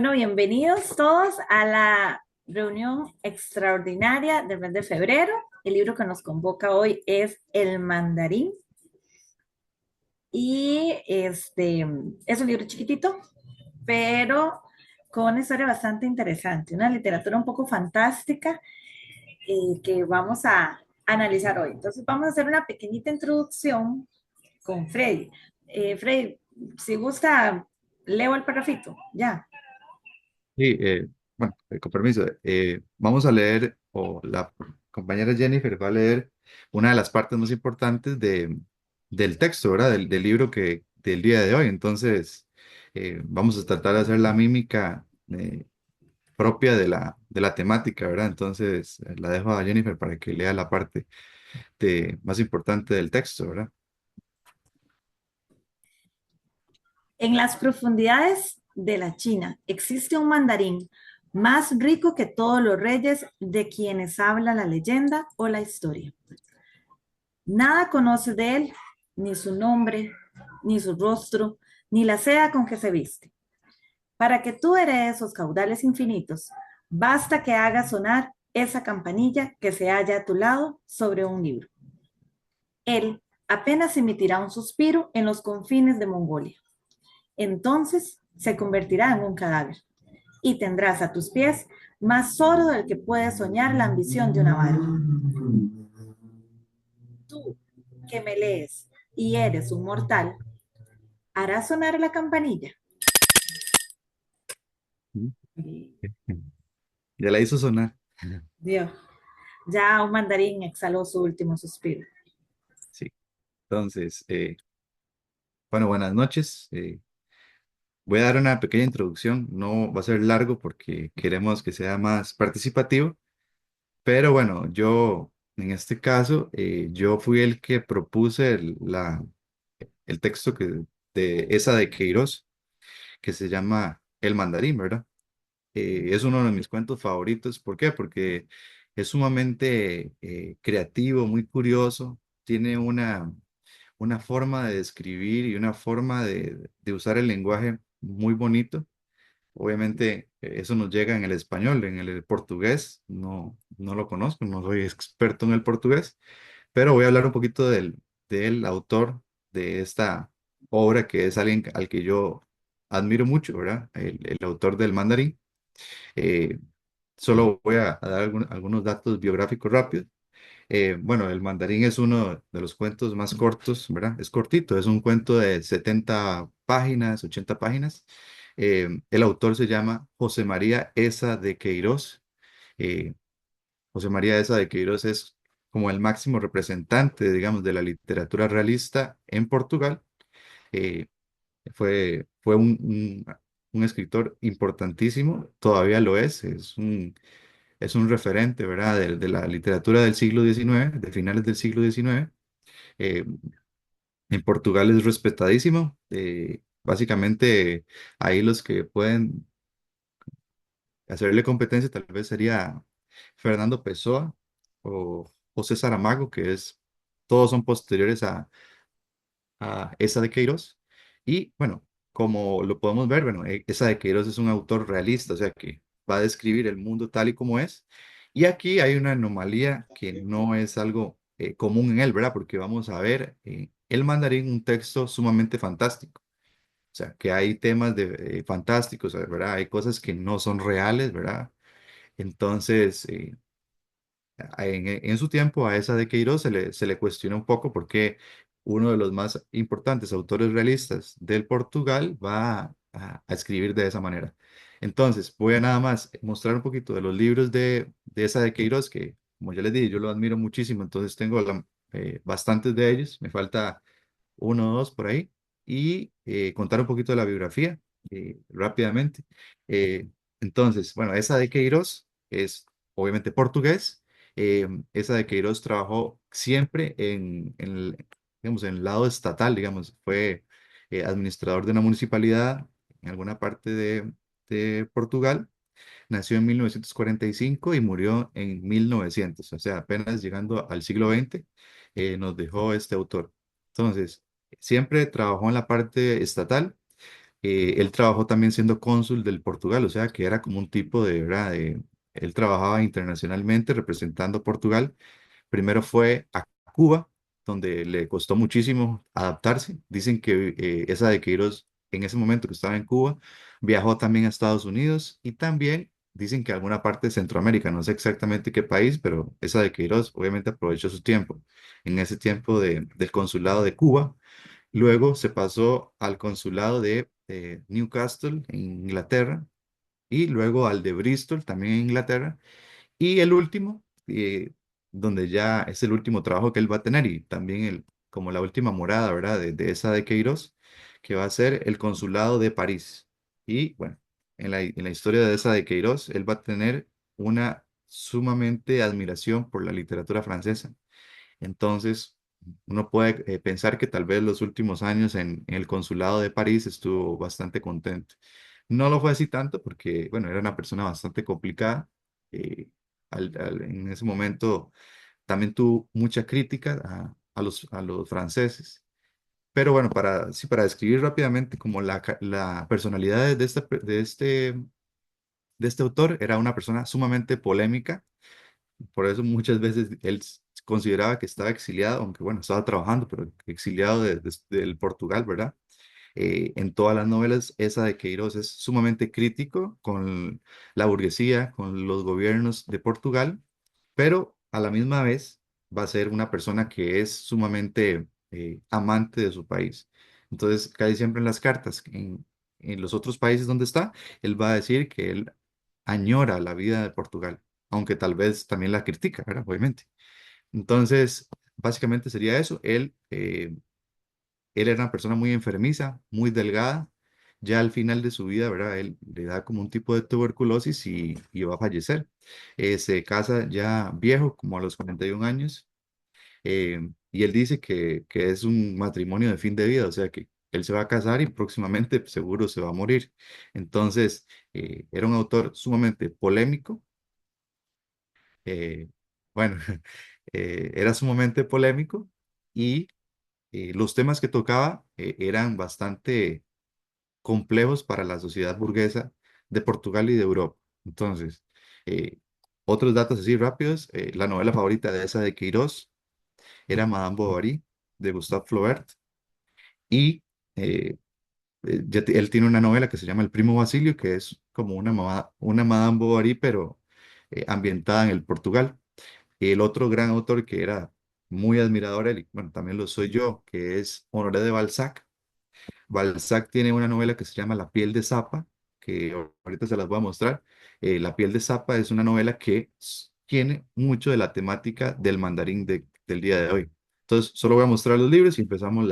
Bueno, bienvenidos todos a la reunión extraordinaria del mes de febrero. El libro que nos convoca hoy es El Mandarín y es un libro chiquitito, pero con una historia bastante interesante, una literatura un poco fantástica que vamos a analizar hoy. Entonces vamos a hacer una pequeñita introducción con Freddy. Freddy, si gusta, leo el parrafito, ya. Sí, bueno, con permiso, vamos a leer, o la compañera Jennifer va a leer una de las partes más importantes del texto, ¿verdad? Del libro del día de hoy. Entonces, vamos a tratar de hacer la mímica propia de la temática, ¿verdad? Entonces, la dejo a Jennifer para que lea la parte más importante del texto, ¿verdad? En las profundidades de la China existe un mandarín más rico que todos los reyes de quienes habla la leyenda o la historia. Nada conoce de él, ni su nombre, ni su rostro, ni la seda con que se viste. Para que tú heredes esos caudales infinitos, basta que hagas sonar esa campanilla que se halla a tu lado sobre un libro. Él apenas emitirá un suspiro en los confines de Mongolia. Entonces se convertirá en un cadáver y tendrás a tus pies más oro del que puede soñar la ambición de una barca. Tú, que me lees y eres un mortal, harás sonar la campanilla. Mm. Ya la hizo sonar. Dios, ya un mandarín exhaló su último suspiro. Sí. Entonces, bueno, buenas noches. Voy a dar una pequeña introducción, no va a ser largo porque queremos que sea más participativo, pero bueno, yo en este caso, yo fui el que propuse el texto de esa de Queiroz, que se llama El Mandarín, ¿verdad? Es uno de mis cuentos favoritos. ¿Por qué? Porque es sumamente creativo, muy curioso, tiene una forma de describir y una forma de usar el lenguaje muy bonito. Obviamente, eso nos llega en el español, en el portugués, no lo conozco, no soy experto en el portugués, pero voy a hablar un poquito del autor de esta obra, que es alguien al que yo admiro mucho, ¿verdad? El autor del Mandarín. Eh, Solo voy a dar algunos datos biográficos rápidos. Bueno, el Mandarín es uno de los cuentos más cortos, ¿verdad? Es cortito, es un cuento de 70 páginas, 80 páginas. El autor se llama José María Eza de Queiroz. Eh, José María Eza de Queiroz es como el máximo representante, digamos, de la literatura realista en Portugal. Eh, fue un escritor importantísimo, todavía lo es un referente, ¿verdad? De la literatura del siglo XIX, de finales del siglo XIX. Eh, en Portugal es respetadísimo. Básicamente, ahí los que pueden hacerle competencia tal vez sería Fernando Pessoa o César Amago, todos son posteriores a esa de Queiroz. Y bueno, como lo podemos ver, bueno, esa de Queiroz es un autor realista, o sea que va a describir el mundo tal y como es. Y aquí hay una anomalía que no es algo común en él, ¿verdad? Porque vamos a ver el mandarín, un texto sumamente fantástico. O sea, que hay temas fantásticos, ¿verdad? Hay cosas que no son reales, ¿verdad? Entonces, en su tiempo a esa de Queiroz se le cuestiona un poco porque uno de los más importantes autores realistas del Portugal va a escribir de esa manera. Entonces, voy a nada más mostrar un poquito de los libros de esa de Queiroz, que como ya les dije, yo lo admiro muchísimo, entonces tengo bastantes de ellos, me falta uno o dos por ahí, y contar un poquito de la biografía rápidamente. Eh, entonces, bueno, esa de Queiroz es obviamente portugués. Esa de Queiroz trabajó siempre digamos, en el lado estatal, digamos, fue administrador de una municipalidad en alguna parte de Portugal. Nació en 1945 y murió en 1900, o sea, apenas llegando al siglo XX, nos dejó este autor. Entonces, siempre trabajó en la parte estatal. Él trabajó también siendo cónsul del Portugal, o sea, que era como un tipo de, ¿verdad? Él trabajaba internacionalmente representando a Portugal. Primero fue a Cuba, donde le costó muchísimo adaptarse. Dicen que esa de Queiroz, en ese momento que estaba en Cuba, viajó también a Estados Unidos y también dicen que alguna parte de Centroamérica, no sé exactamente qué país, pero esa de Queiroz obviamente aprovechó su tiempo. En ese tiempo del consulado de Cuba. Luego se pasó al consulado de Newcastle en Inglaterra y luego al de Bristol también en Inglaterra. Y el último, donde ya es el último trabajo que él va a tener y también como la última morada, ¿verdad? De esa de Queiroz, que va a ser el consulado de París. Y bueno, en la historia de esa de Queiroz, él va a tener una sumamente admiración por la literatura francesa. Entonces, uno puede pensar que tal vez los últimos años en el consulado de París estuvo bastante contento. No lo fue así tanto porque, bueno, era una persona bastante complicada. eh, en ese momento también tuvo mucha crítica a los franceses. Pero bueno, sí, para describir rápidamente como la personalidad de este autor, era una persona sumamente polémica. Por eso muchas veces él consideraba que estaba exiliado, aunque bueno, estaba trabajando, pero exiliado del Portugal, ¿verdad? En todas las novelas, esa de Queiroz es sumamente crítico con la burguesía, con los gobiernos de Portugal, pero a la misma vez va a ser una persona que es sumamente amante de su país. Entonces, casi siempre en las cartas, en los otros países donde está, él va a decir que él añora la vida de Portugal, aunque tal vez también la critica, ¿verdad? Obviamente. Entonces, básicamente sería eso. Él era una persona muy enfermiza, muy delgada. Ya al final de su vida, ¿verdad? Él le da como un tipo de tuberculosis y va a fallecer. Se casa ya viejo, como a los 41 años, y él dice que es un matrimonio de fin de vida, o sea que él se va a casar y próximamente seguro se va a morir. Entonces, era un autor sumamente polémico. eh, bueno, era sumamente polémico y los temas que tocaba eran bastante complejos para la sociedad burguesa de Portugal y de Europa. Entonces, eh, otros datos así rápidos, la novela favorita de esa de Queiroz era Madame Bovary, de Gustave Flaubert, y eh, él tiene una novela que se llama El Primo Basilio, que es como una Madame Bovary, pero ambientada en el Portugal. Y el otro gran autor que era muy admirador, él, y bueno, también lo soy yo, que es Honoré de Balzac. Balzac tiene una novela que se llama La piel de Zapa, que ahorita se las voy a mostrar. La piel de Zapa es una novela que tiene mucho de la temática del mandarín del día de hoy. Entonces, solo voy a mostrar los libros y empezamos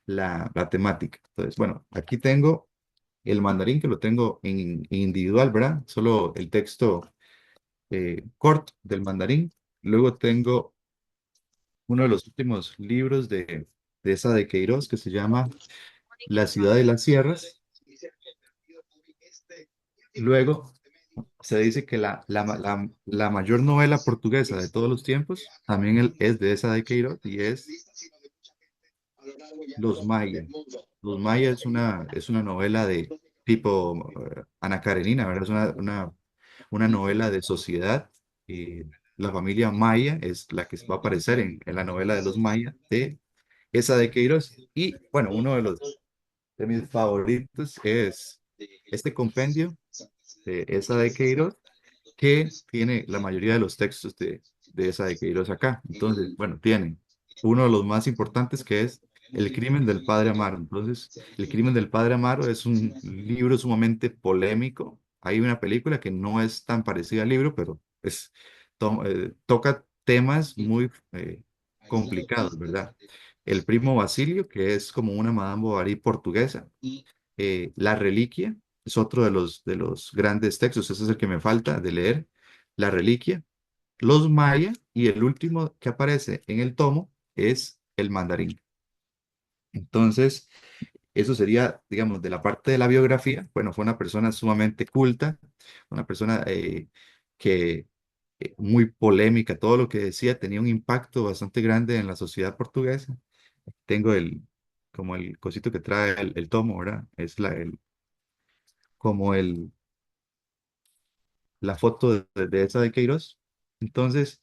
la temática. Entonces, bueno, aquí tengo el mandarín que lo tengo en individual, ¿verdad? Solo el texto corto del mandarín. Luego tengo uno de los últimos libros de esa de Queiroz que se llama La ciudad de las sierras. Luego se dice que la mayor novela portuguesa de todos los tiempos también es de esa de Queiroz y es Los Maya. Los Maya es una novela de tipo Ana Karenina, ¿verdad? Es una novela de sociedad. Y la familia Maya es la que va a aparecer en la novela de los Maya de esa de Queiroz. Y bueno, uno de mis favoritos es este compendio de esa de Queiroz, que tiene la mayoría de los textos de esa de Queiroz acá. Entonces, bueno, tiene uno de los más importantes que es El crimen del padre Amaro. Entonces, El crimen del padre Amaro es un libro sumamente polémico. Hay una película que no es tan parecida al libro, pero toca temas muy complicados, ¿verdad? El primo Basilio, que es como una Madame Bovary portuguesa. La Reliquia es otro de los grandes textos, ese es el que me falta de leer. La Reliquia, los Maya y el último que aparece en el tomo es el Mandarín. Entonces, eso sería, digamos, de la parte de la biografía. Bueno, fue una persona sumamente culta, una persona que muy polémica, todo lo que decía tenía un impacto bastante grande en la sociedad portuguesa. Tengo como el cosito que trae el tomo, ¿verdad? Es como la foto de esa de Queiroz. Entonces,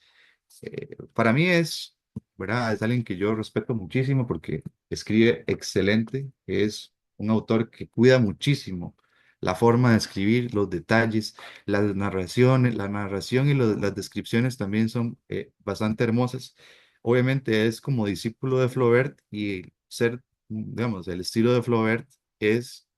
para mí es, ¿verdad? Es alguien que yo respeto muchísimo porque escribe excelente, es un autor que cuida muchísimo la forma de escribir, los detalles, las narraciones, la narración y las descripciones también son bastante hermosas. Obviamente es como discípulo de Flaubert y ser, digamos, el estilo de Flaubert es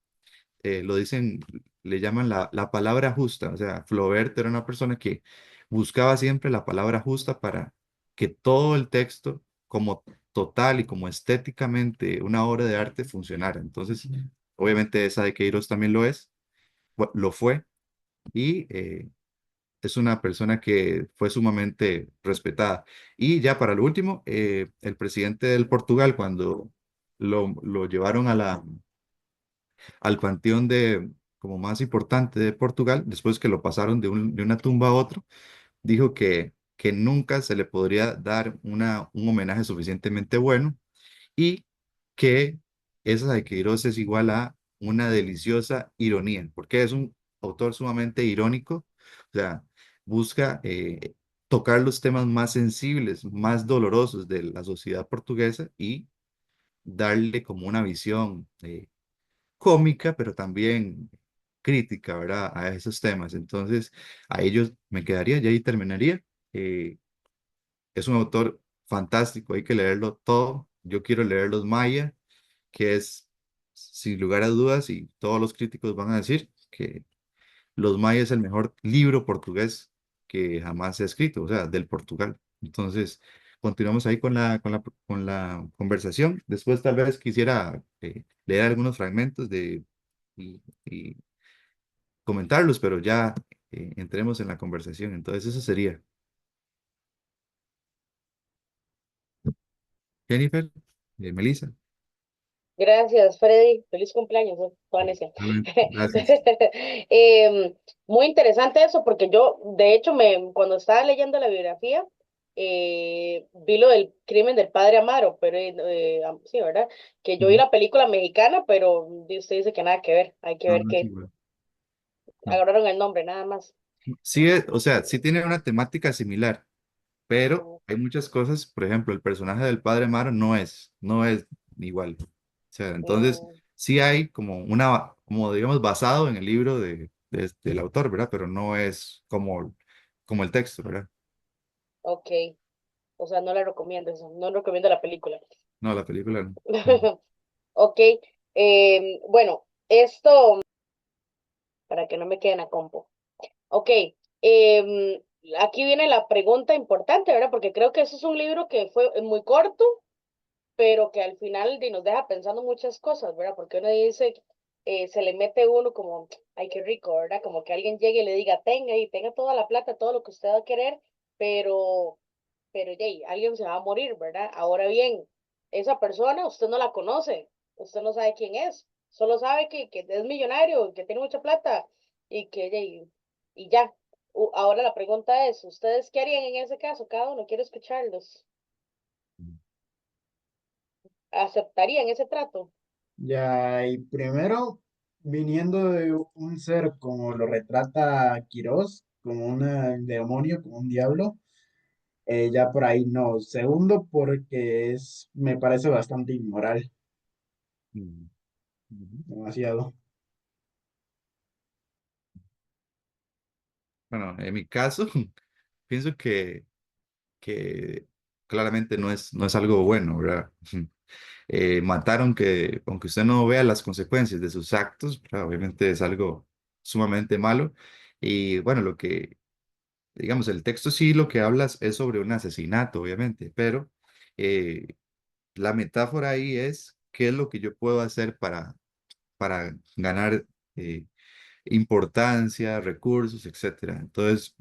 lo dicen, le llaman la palabra justa. O sea, Flaubert era una persona que buscaba siempre la palabra justa para que todo el texto, como total y como estéticamente una obra de arte, funcionara. Entonces, obviamente esa de Queiroz también lo es, lo fue, y es una persona que fue sumamente respetada. Y ya para lo último, el presidente del Portugal, cuando lo llevaron al panteón de, como más importante de Portugal, después que lo pasaron de una tumba a otro, dijo que nunca se le podría dar un homenaje suficientemente bueno y que esa de Queiroz es igual a una deliciosa ironía, porque es un autor sumamente irónico, o sea, busca tocar los temas más sensibles, más dolorosos de la sociedad portuguesa y darle como una visión cómica, pero también crítica, ¿verdad? A esos temas. Entonces, a ellos me quedaría, y ahí terminaría. Eh, es un autor fantástico, hay que leerlo todo. Yo quiero leer Los Maya, que es, sin lugar a dudas, y todos los críticos van a decir que Los Maya es el mejor libro portugués que jamás se ha escrito, o sea, del Portugal. Entonces, continuamos ahí con la conversación. Después tal vez quisiera leer algunos fragmentos y comentarlos, pero ya entremos en la conversación. Entonces, eso sería. Jennifer, Melissa, Gracias, Freddy. Feliz cumpleaños, Vanessa. realmente, gracias. Em, Muy interesante eso, porque yo, de hecho, cuando estaba leyendo la biografía, vi lo del crimen del padre Amaro, pero sí, ¿verdad? Que yo vi Ujú. la película mexicana, pero usted dice que nada que ver. Hay que No, ver no es que igual. No. agarraron el nombre, nada más. Sí, o sea, sí tiene una temática similar, pero Mm, hay muchas cosas, por ejemplo, el personaje del padre Amaro no es igual. O sea, entonces mm, sí hay como digamos, basado en el libro del autor, ¿verdad? Pero no es como el texto, ¿verdad? ok, o sea, no la recomiendo eso, no recomiendo la película. No, la película no. No. Ok, bueno, esto, para que no me queden a compo. Ok, aquí viene la pregunta importante, ¿verdad? Porque creo que eso es un libro que fue muy corto, pero que al final nos deja pensando muchas cosas, ¿verdad? Porque uno dice, se le mete uno como, ay, qué rico, ¿verdad? Como que alguien llegue y le diga, tenga y tenga toda la plata, todo lo que usted va a querer, pero, yay, alguien se va a morir, ¿verdad? Ahora bien, esa persona usted no la conoce, usted no sabe quién es, solo sabe que es millonario, que tiene mucha plata y que, yay, y ya. Ahora la pregunta es, ¿ustedes qué harían en ese caso? Cada uno quiere escucharlos. ¿Aceptarían ese trato? Ya, y primero, viniendo de un ser como lo retrata Quirós, como un demonio, como un diablo, ya por ahí no. Segundo, porque me parece bastante inmoral, Mm, ujú. demasiado. Bueno, en mi caso, pienso que claramente no es algo bueno, ¿verdad? Matar aunque usted no vea las consecuencias de sus actos, ¿verdad? Obviamente es algo sumamente malo. Y bueno, digamos, el texto sí lo que hablas es sobre un asesinato, obviamente, pero eh, la metáfora ahí es qué es lo que yo puedo hacer para ganar eh, importancia, recursos, etcétera. Entonces,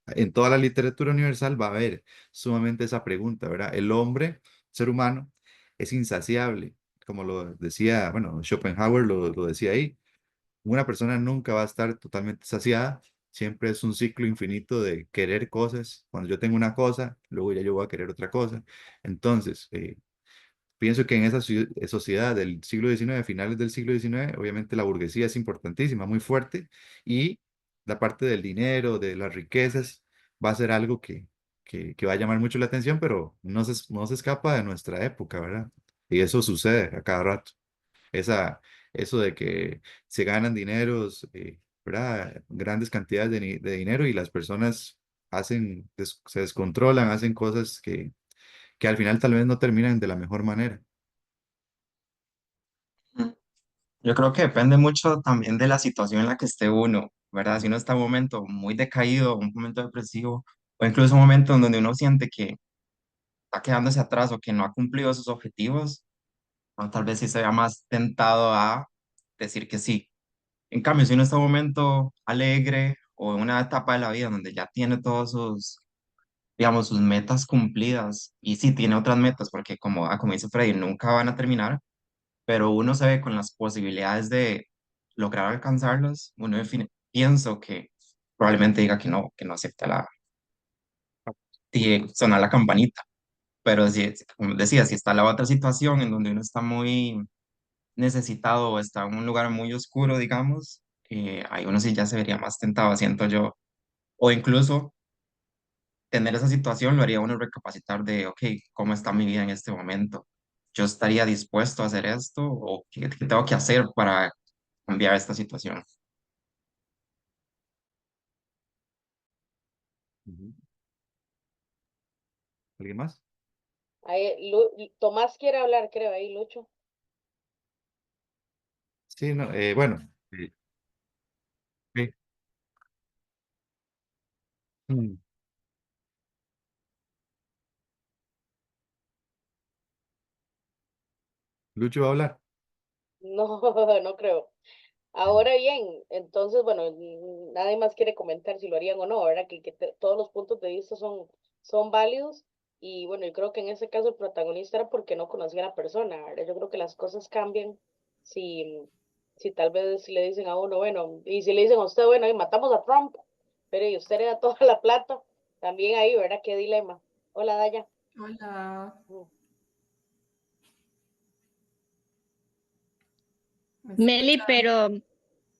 en toda la literatura universal va a haber sumamente esa pregunta, ¿verdad? El hombre, ser humano, es insaciable, como lo decía, bueno, Schopenhauer lo decía ahí, una persona nunca va a estar totalmente saciada, siempre es un ciclo infinito de querer cosas, cuando yo tengo una cosa, luego ya yo voy a querer otra cosa, entonces, pienso que en esa sociedad del siglo XIX, finales del siglo XIX, obviamente la burguesía es importantísima, muy fuerte, y la parte del dinero, de las riquezas, va a ser algo que va a llamar mucho la atención, pero no se escapa de nuestra época, ¿verdad? Y eso sucede a cada rato. Esa, eso de que se ganan dineros, ¿verdad? Grandes cantidades de dinero y las personas se descontrolan, hacen cosas que al final tal vez no terminan de la mejor manera. Yo creo que depende mucho también de la situación en la que esté uno, ¿verdad? Si uno está en un momento muy decaído, un momento depresivo, o incluso un momento en donde uno siente que está quedándose atrás o que no ha cumplido sus objetivos, o tal vez sí se vea más tentado a decir que sí. En cambio, si uno está en un momento alegre o en una etapa de la vida donde ya tiene todos sus, digamos, sus metas cumplidas, y sí tiene otras metas, porque como dice Freddy, nunca van a terminar, pero uno se ve con las posibilidades de lograr alcanzarlos, pienso que probablemente diga que no acepta sonar la campanita, pero como decía, si está la otra situación en donde uno está muy necesitado o está en un lugar muy oscuro, digamos, ahí uno sí ya se vería más tentado, siento yo, o incluso tener esa situación lo haría uno recapacitar de, ok, ¿cómo está mi vida en este momento? ¿Yo estaría dispuesto a hacer esto o qué tengo que hacer para cambiar esta situación? Ujú. ¿Alguien más? Ahí, Tomás quiere hablar, creo, ahí, Lucho. Sí, no, bueno, sí. Mm. Lucho va a hablar. No, no creo. Ahora bien, entonces, bueno, nadie más quiere comentar si lo harían o no, ¿verdad? Todos los puntos de vista son válidos y bueno, yo creo que en ese caso el protagonista era porque no conocía a la persona, ¿verdad? Yo creo que las cosas cambian si tal vez le dicen a uno, bueno, y si le dicen a usted, bueno, y matamos a Trump, pero y usted le da toda la plata, también ahí, ¿verdad? Qué dilema. Hola, Daya. Hola. Mm. ¿Me Meli, escuchan? pero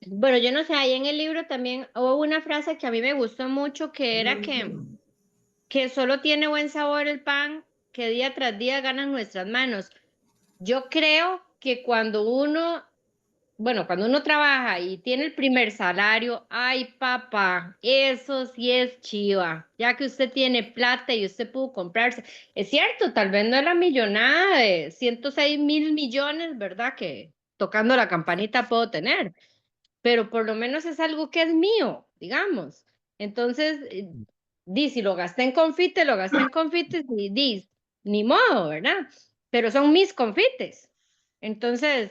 bueno, yo no sé, ahí en el libro también hubo una frase que a mí me gustó mucho, que era que solo tiene buen sabor el pan que día tras día ganan nuestras manos. Yo creo que cuando uno trabaja y tiene el primer salario, ay papá, eso sí es chiva, ya que usted tiene plata y usted pudo comprarse. Es cierto, tal vez no es la millonada de 106.000 millones, ¿verdad? Que tocando la campanita puedo tener, pero por lo menos es algo que es mío, digamos. Entonces, si lo gasté en confites, lo gasté en confites y ni modo, ¿verdad? Pero son mis confites. Entonces,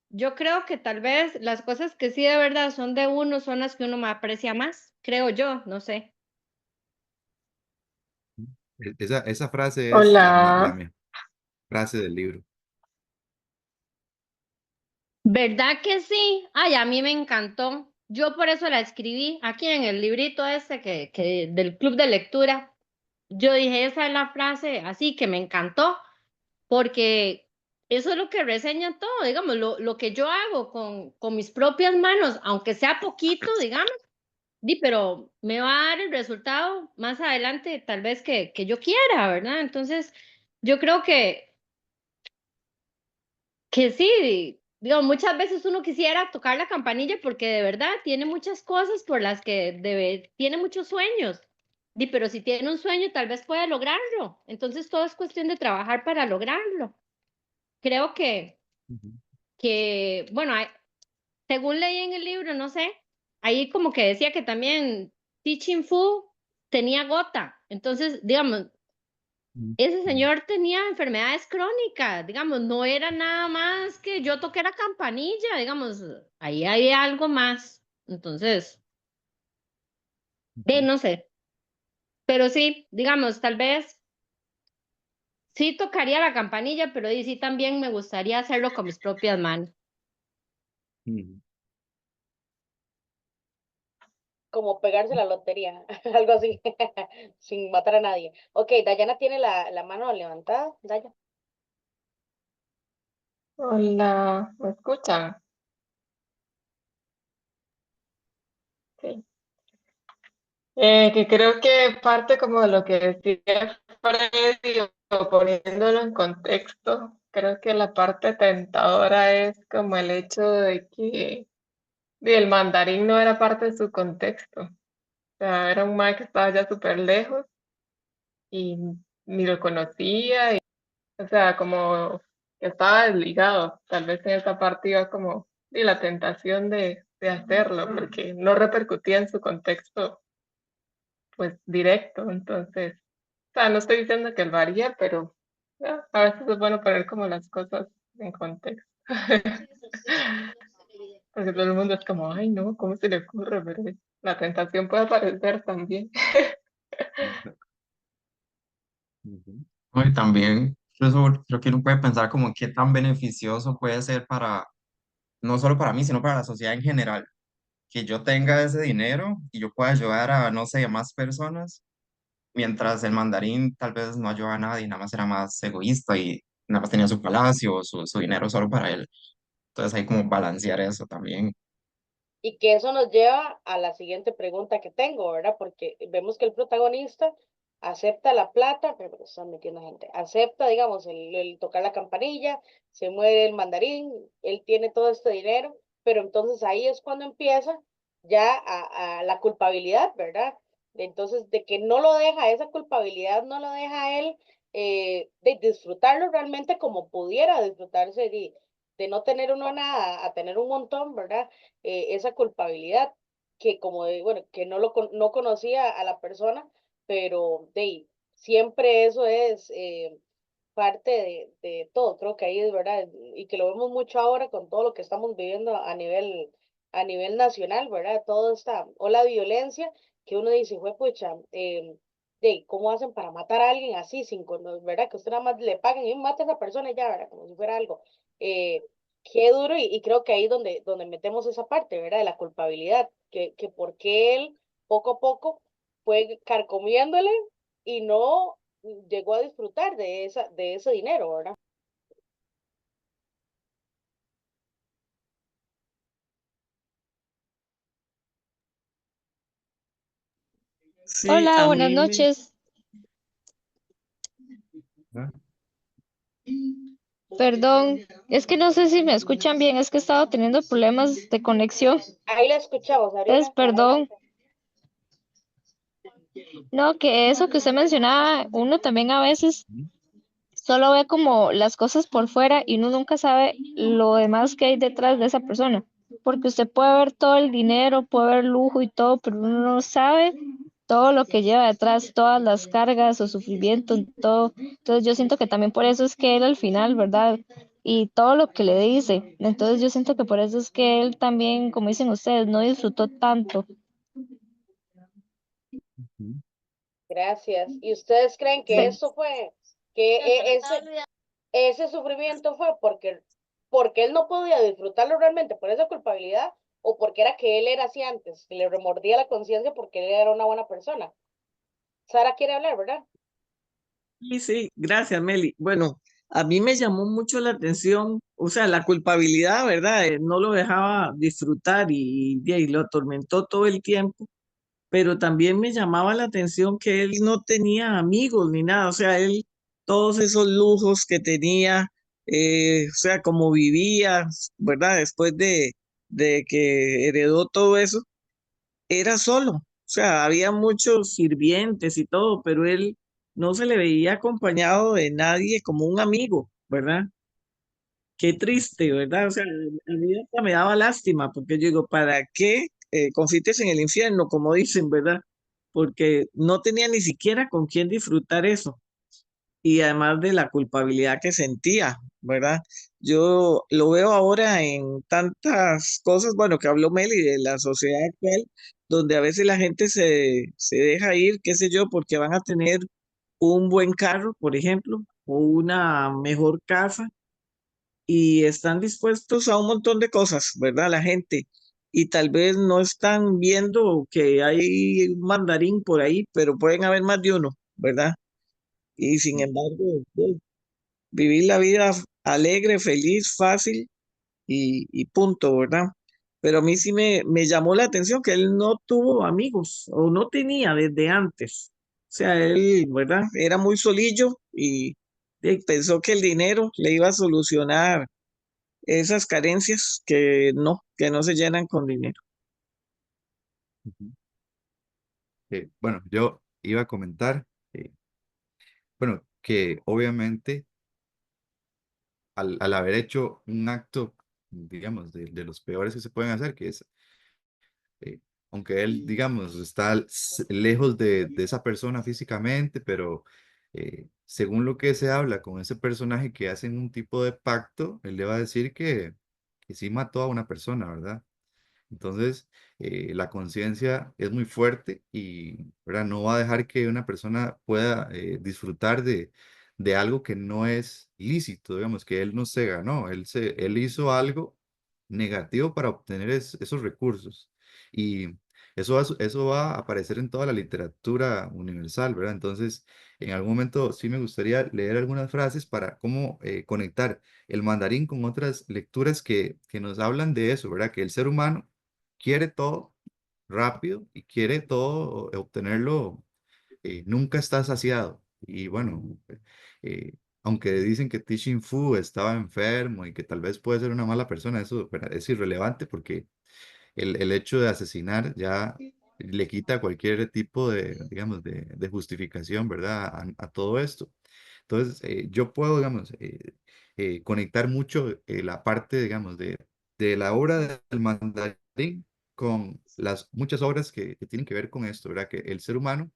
yo creo que tal vez las cosas que sí de verdad son de uno son las que uno me aprecia más, creo yo, no sé. Esa frase es la Hola. mejor frase del libro. ¿Verdad que sí? Ay, a mí me encantó. Yo por eso la escribí aquí en el librito este del club de lectura. Yo dije, esa es la frase así que me encantó, porque eso es lo que reseña todo, digamos, lo que yo hago con mis propias manos, aunque sea poquito, digamos, pero me va a dar el resultado más adelante, tal vez que yo quiera, ¿verdad? Entonces, yo creo que sí, digo, muchas veces uno quisiera tocar la campanilla porque de verdad tiene muchas cosas por las que tiene muchos sueños. Pero si tiene un sueño, tal vez pueda lograrlo. Entonces todo es cuestión de trabajar para lograrlo. Creo Ujú. bueno, según leí en el libro, no sé, ahí como que decía que también Teaching Fu tenía gota. Entonces, digamos, ese Ujú. señor tenía enfermedades crónicas, digamos, no era nada más que yo toqué la campanilla, digamos, ahí hay algo más. Entonces, Ujú. no sé, pero sí, digamos, tal vez sí tocaría la campanilla, pero sí también me gustaría hacerlo con mis propias manos. Ujú. Como pegarse la lotería, algo así, sin matar a nadie. Ok, Dayana tiene la mano levantada, Daya. Hola, ¿me escuchan? Sí. Que creo que parte como de lo que decía Freddy, o poniéndolo en contexto, creo que la parte tentadora es como el hecho de que el mandarín no era parte de su contexto. O sea, era un mae que estaba ya súper lejos y ni lo conocía, o sea, como que estaba desligado. Tal vez en esa parte iba como y la tentación de hacerlo, porque no repercutía en su contexto, pues directo. Entonces, o sea, no estoy diciendo que él varía, pero a veces es bueno poner como las cosas en contexto. Porque todo el mundo es como, ay, no, ¿cómo se le ocurre? Pero la tentación puede aparecer también. Ujú. ¿No? Y también, incluso creo que uno puede pensar como qué tan beneficioso puede ser para, no solo para mí, sino para la sociedad en general, que yo tenga ese dinero y yo pueda ayudar a, no sé, a más personas, mientras el mandarín tal vez no ayuda a nadie, nada más era más egoísta y nada más tenía su palacio, su dinero solo para él. Entonces hay como balancear eso también. Y que eso nos lleva a la siguiente pregunta que tengo, ¿verdad? Porque vemos que el protagonista acepta la plata, pero están metiendo gente, acepta, digamos, el tocar la campanilla, se muere el mandarín, él tiene todo este dinero, pero entonces ahí es cuando empieza ya a la culpabilidad, ¿verdad? Entonces, de que no lo deja, esa culpabilidad no lo deja a él de disfrutarlo realmente como pudiera disfrutarse de no tener uno nada a tener un montón, ¿verdad? Esa culpabilidad que como bueno, que no conocía a la persona, pero siempre eso es parte de todo, creo que ahí es verdad, y que lo vemos mucho ahora con todo lo que estamos viviendo a nivel nacional, ¿verdad? Toda esta ola de violencia que uno dice, fue pucha, ¿cómo hacen para matar a alguien así, ¿verdad? Que usted nada más le paguen y mate a esa persona y ya, ¿verdad? Como si fuera algo. Eh, Qué duro, y creo que ahí donde metemos esa parte, ¿verdad? De la culpabilidad, que porque él poco a poco fue carcomiéndole y no llegó a disfrutar de ese dinero, ¿verdad? Sí, Hola, a buenas mí me... noches. Ah, Perdón, es que no sé si me escuchan bien, es que he estado teniendo problemas de conexión. Ahí la escuchamos, Entonces, Ariana, perdón. adelante. No, que eso que usted mencionaba, uno también a veces ujú, solo ve como las cosas por fuera y uno nunca sabe lo demás que hay detrás de esa persona. Porque usted puede ver todo el dinero, puede ver lujo y todo, pero uno no sabe todo lo que lleva detrás, todas las cargas o sufrimiento, todo. Entonces yo siento que también por eso es que él al final, ¿verdad? Y todo lo que le dice. Entonces yo siento que por eso es que él también, como dicen ustedes, no disfrutó tanto. ujú. Gracias. ¿Y ustedes creen que Sí. eso fue, que ese sufrimiento fue porque él no podía disfrutarlo realmente por esa culpabilidad o porque era que él era así antes, que le remordía la conciencia porque él era una buena persona? Sara quiere hablar, ¿verdad? Sí, sí, gracias, Meli. Bueno, a mí me llamó mucho la atención, o sea, la culpabilidad, ¿verdad? No lo dejaba disfrutar y lo atormentó todo el tiempo, pero también me llamaba la atención que él no tenía amigos ni nada, o sea, él, todos esos lujos que tenía, o sea, como vivía, ¿verdad? Después de que heredó todo eso, era solo, o sea, había muchos sirvientes y todo, pero él no se le veía acompañado de nadie como un amigo, ¿verdad? Qué triste, ¿verdad? O sea, a mí hasta me daba lástima, porque yo digo, ¿para qué confites en el infierno, como dicen, ¿verdad? Porque no tenía ni siquiera con quién disfrutar eso y además de la culpabilidad que sentía, ¿verdad? Yo lo veo ahora en tantas cosas, bueno, que habló Meli de la sociedad actual, donde a veces la gente se deja ir, qué sé yo, porque van a tener un buen carro, por ejemplo, o una mejor casa, y están dispuestos a un montón de cosas, ¿verdad? La gente. Y tal vez no están viendo que hay un mandarín por ahí, pero pueden haber más de uno, ¿verdad? Y sin embargo, vivir la vida alegre, feliz, fácil y punto, ¿verdad? Pero a mí sí me llamó la atención que él no tuvo amigos o no tenía desde antes. O sea, él, ¿verdad? Era muy solillo y pensó que el dinero le iba a solucionar esas carencias que no se llenan con dinero. Ujú. Bueno, yo iba a comentar, eh, bueno, que obviamente al haber hecho un acto, digamos, de los peores que se pueden hacer, que es eh, aunque él, digamos, está lejos de esa persona físicamente, pero según lo que se habla con ese personaje que hacen un tipo de pacto, él le va a decir que sí mató a una persona, ¿verdad? Entonces, la conciencia es muy fuerte y, ¿verdad? No va a dejar que una persona pueda disfrutar de algo que no es lícito, digamos, que él no se ganó, él hizo algo negativo para obtener esos recursos. Y eso va a aparecer en toda la literatura universal, ¿verdad? Entonces, en algún momento sí me gustaría leer algunas frases para cómo conectar el mandarín con otras lecturas que nos hablan de eso, ¿verdad? Que el ser humano quiere todo rápido y quiere todo obtenerlo, nunca está saciado. Y bueno, eh, aunque dicen que Tishin Fu estaba enfermo y que tal vez puede ser una mala persona, eso ¿verdad? Es irrelevante porque el hecho de asesinar ya le quita cualquier tipo de, digamos, de justificación, ¿verdad? A todo esto. Entonces, yo puedo, digamos, conectar mucho la parte, digamos, de la obra del mandarín con las muchas obras que tienen que ver con esto, ¿verdad? Que el ser humano,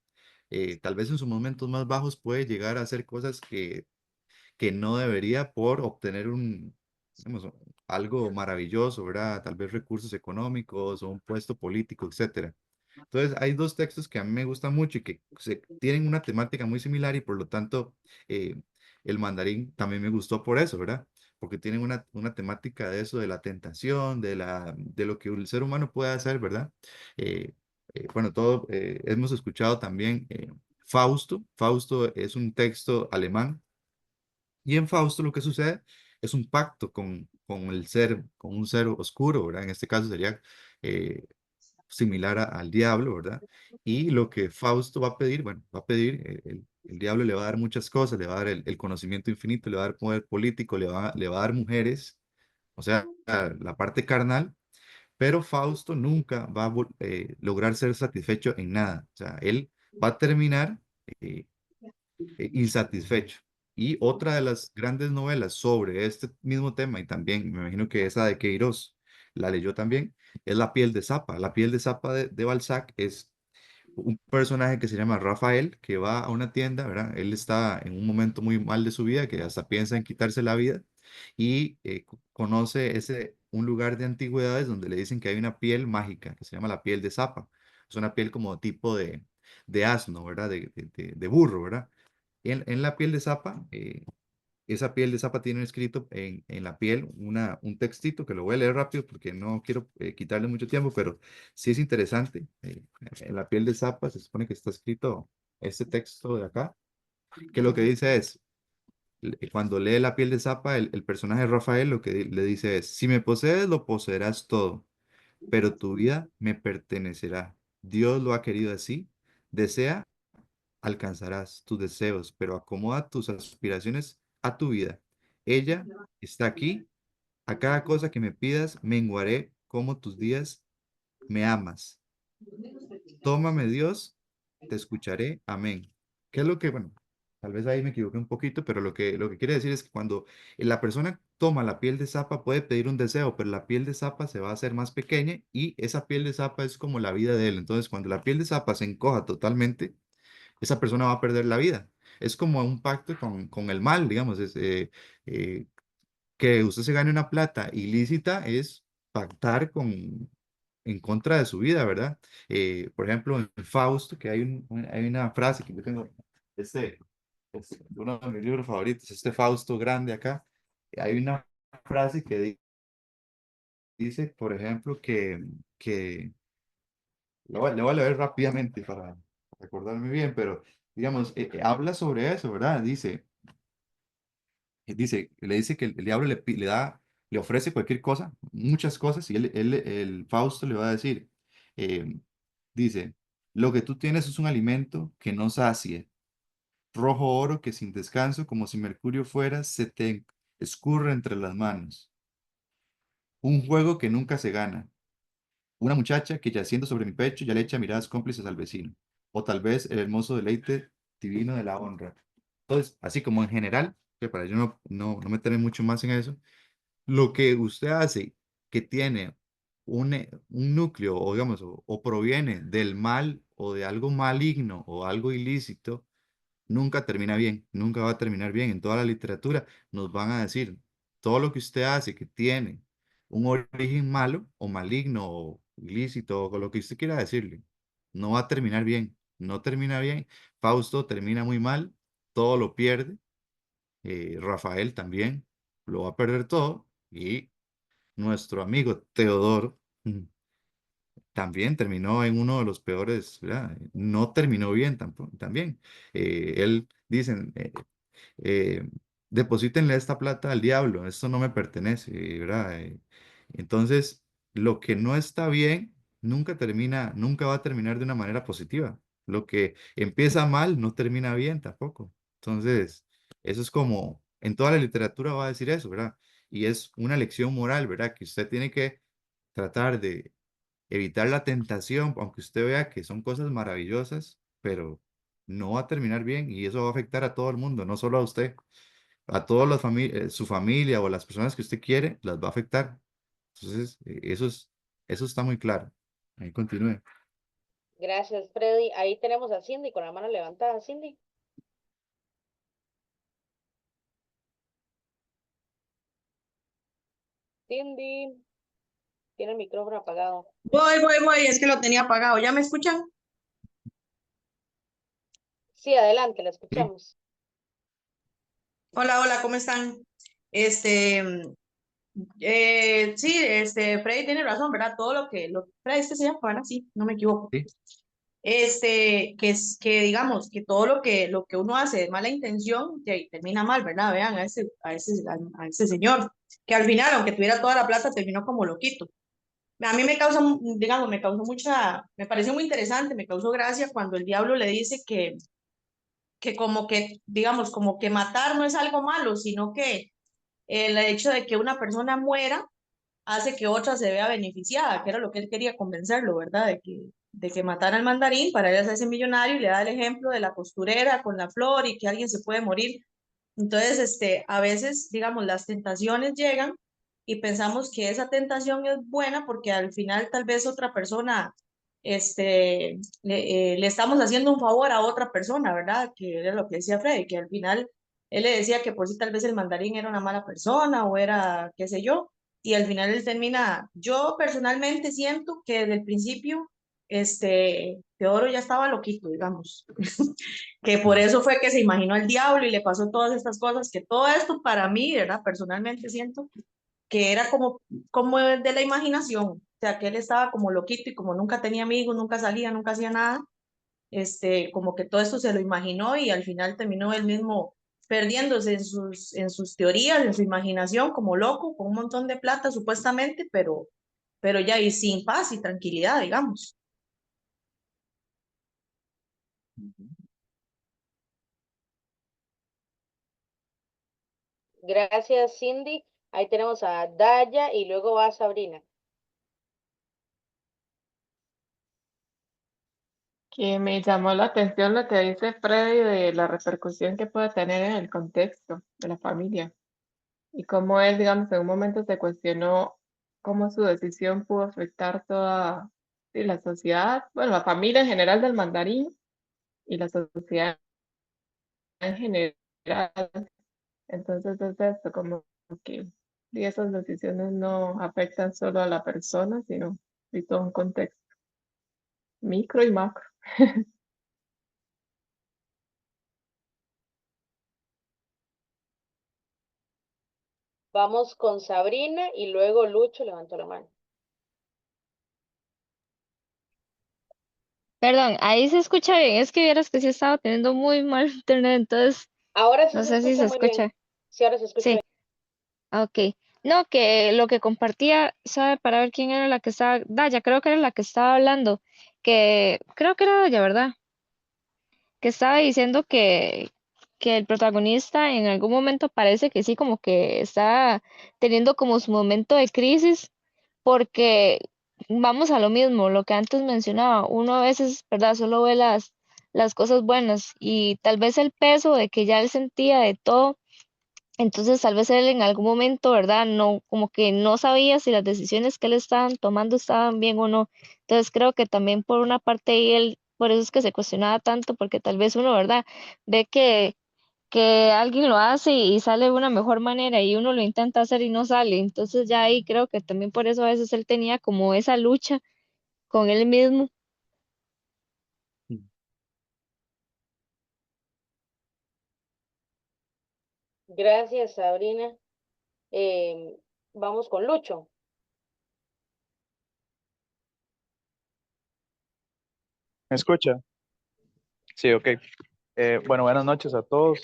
tal vez en sus momentos más bajos, puede llegar a hacer cosas que no debería por obtener digamos, algo maravilloso, ¿verdad? Tal vez recursos económicos o un puesto político, etcétera. Entonces, hay dos textos que a mí me gustan mucho y que tienen una temática muy similar y por lo tanto eh, el mandarín también me gustó por eso, ¿verdad? Porque tienen una temática de eso, de la tentación, de lo que el ser humano puede hacer, ¿verdad? Eh, bueno, hemos escuchado también Fausto. Fausto es un texto alemán y en Fausto lo que sucede es un pacto con el ser, con un ser oscuro, ¿verdad? En este caso sería eh, similar al diablo, ¿verdad? Y lo que Fausto va a pedir, bueno, va a pedir, el diablo le va a dar muchas cosas, le va a dar el conocimiento infinito, le va a dar poder político, le va a dar mujeres, o sea, la parte carnal, pero Fausto nunca va a lograr ser satisfecho en nada, o sea, él va a terminar eh, insatisfecho. Y otra de las grandes novelas sobre este mismo tema, y también me imagino que esa de Queiroz la leyó también, es La piel de Zapa. La piel de Zapa de Balzac es un personaje que se llama Rafael, que va a una tienda, ¿verdad? Él está en un momento muy mal de su vida, que hasta piensa en quitarse la vida, y conoce un lugar de antigüedades donde le dicen que hay una piel mágica, que se llama la piel de Zapa. Es una piel como tipo de asno, ¿verdad? De burro, ¿verdad? En la piel de Zapa, esa piel de Zapa tiene escrito en la piel un textito que lo voy a leer rápido porque no quiero quitarle mucho tiempo, pero sí es interesante. En la piel de Zapa se supone que está escrito este texto de acá, que lo que dice es, cuando lee la piel de Zapa, el personaje Rafael lo que le dice es, si me posees, lo poseerás todo, pero tu vida me pertenecerá. Dios lo ha querido así. Desea alcanzarás tus deseos, pero acomoda tus aspiraciones a tu vida. Ella está aquí, a cada cosa que me pidas, menguaré como tus días me amas. Tómame Dios, te escucharé, amén. ¿Qué es lo que, bueno, tal vez ahí me equivoqué un poquito, pero lo que quiere decir es que cuando la persona toma la piel de zapa puede pedir un deseo, pero la piel de zapa se va a hacer más pequeña y esa piel de zapa es como la vida de él. Entonces, cuando la piel de zapa se encoja totalmente, esa persona va a perder la vida. Es como un pacto con el mal, digamos, eh, que usted se gane una plata ilícita es pactar en contra de su vida, ¿verdad? Por ejemplo, en Fausto, que hay una frase que yo tengo, este es uno de mis libros favoritos, este Fausto grande acá, hay una frase que dice, por ejemplo, que le voy a leer rápidamente para recordarme bien, pero digamos, habla sobre eso, ¿verdad? Dice, Dice, le dice que el diablo le ofrece cualquier cosa, muchas cosas, y el Fausto le va a decir, eh, dice, lo que tú tienes es un alimento que no sacie, rojo oro que sin descanso, como si Mercurio fuera, se te escurre entre las manos, un juego que nunca se gana, una muchacha que yaciendo sobre mi pecho ya le echa miradas cómplices al vecino, o tal vez el hermoso deleite divino de la honra. Entonces, así como en general, que para yo no meterme mucho más en eso, lo que usted hace que tiene un núcleo, o digamos, o proviene del mal o de algo maligno o algo ilícito, nunca termina bien, nunca va a terminar bien. En toda la literatura nos van a decir, todo lo que usted hace que tiene un origen malo o maligno o ilícito o lo que usted quiera decirle, no va a terminar bien, no termina bien. Fausto termina muy mal, todo lo pierde, Rafael también lo va a perder todo y nuestro amigo Teodoro también terminó en uno de los peores, ¿verdad? No terminó bien tampoco, también. Él dicen, eh, deposítenle esta plata al diablo, esto no me pertenece, ¿verdad? Entonces, lo que no está bien nunca termina, nunca va a terminar de una manera positiva. Lo que empieza mal no termina bien tampoco. Entonces, eso es como, en toda la literatura va a decir eso, ¿verdad? Y es una lección moral, ¿verdad? Que usted tiene que tratar de evitar la tentación, aunque usted vea que son cosas maravillosas, pero no va a terminar bien y eso va a afectar a todo el mundo, no solo a usted, a toda su familia o las personas que usted quiere, las va a afectar. Entonces, eso está muy claro. Ahí continúe. Gracias, Freddy. Ahí tenemos a Cindy con la mano levantada. Cindy. Cindy, tiene el micrófono apagado. Voy, es que lo tenía apagado. ¿Ya me escuchan? Sí, adelante, la Sí, escuchamos. Hola, ¿cómo están? Este, sí, Freddy tiene razón, ¿verdad? Todo Freddy, se llama Juana, sí, no me equivoco. sí, Que digamos, que todo lo que uno hace de mala intención, de ahí termina mal, ¿verdad? Vean a ese señor, que al final, aunque tuviera toda la plata, terminó como loquito. A mí me causa, digamos, me pareció muy interesante, me causó gracia cuando el diablo le dice que como que, digamos, como que matar no es algo malo, sino que el hecho de que una persona muera hace que otra se vea beneficiada, que era lo que él quería convencerlo, ¿verdad? De que matara al mandarín para él hacerse millonario y le da el ejemplo de la costurera con la flor y que alguien se puede morir. Entonces, a veces, digamos, las tentaciones llegan y pensamos que esa tentación es buena porque al final tal vez otra persona, le estamos haciendo un favor a otra persona, ¿verdad? Que era lo que decía Freddy, que al final él le decía que por si tal vez el mandarín era una mala persona o era, qué sé yo, y al final él termina, yo personalmente siento que desde el principio, Teodoro ya estaba loquito, digamos. Que por mm, eso fue que se imaginó el diablo y le pasó todas estas cosas, que todo esto para mí, ¿verdad? Personalmente siento que era como de la imaginación, o sea, que él estaba como loquito y como nunca tenía amigos, nunca salía, nunca hacía nada, como que todo esto se lo imaginó y al final terminó él mismo perdiéndose en sus teorías, en su imaginación, como loco, con un montón de plata supuestamente, pero ya y sin paz y tranquilidad, digamos. ujú. Gracias, Cindy. Ahí tenemos a Daya y luego va Sabrina. Que me llamó la atención lo que dice Freddy de la repercusión que puede tener en el contexto de la familia y cómo él, digamos, en un momento se cuestionó cómo su decisión pudo afectar toda sí, la sociedad, bueno, la familia en general del mandarín y la sociedad en general. Entonces es esto, como que y esas decisiones no afectan solo a la persona, sino y todo un contexto micro y macro. Vamos con Sabrina y luego Lucho levantó la mano. Perdón, ahí se escucha bien. Es que vieras que sí estaba teniendo muy mal internet, entonces Ahora sí no se sé si se escucha muy bien. escucha. Sí, ahora se escucha Sí, bien. ok. No, que lo que compartía, ¿sabe? Para ver quién era la que estaba, Daya, creo que era la que estaba hablando, que creo que era Daya, ¿verdad? Que estaba diciendo que el protagonista en algún momento parece que sí, como que está teniendo como su momento de crisis, porque vamos a lo mismo, lo que antes mencionaba, uno a veces, ¿verdad? Solo ve las cosas buenas y tal vez el peso de que ya él sentía de todo. Entonces, tal vez él en algún momento, ¿verdad? No, como que no sabía si las decisiones que él estaban tomando estaban bien o no. Entonces, creo que también por una parte ahí él, por eso es que se cuestionaba tanto, porque tal vez uno, ¿verdad? Ve que alguien lo hace y sale de una mejor manera y uno lo intenta hacer y no sale. Entonces, ya ahí creo que también por eso a veces él tenía como esa lucha con él mismo. Gracias, Sabrina. Vamos con Lucho. ¿Me escucha? Sí, ok. Bueno, buenas noches a todos.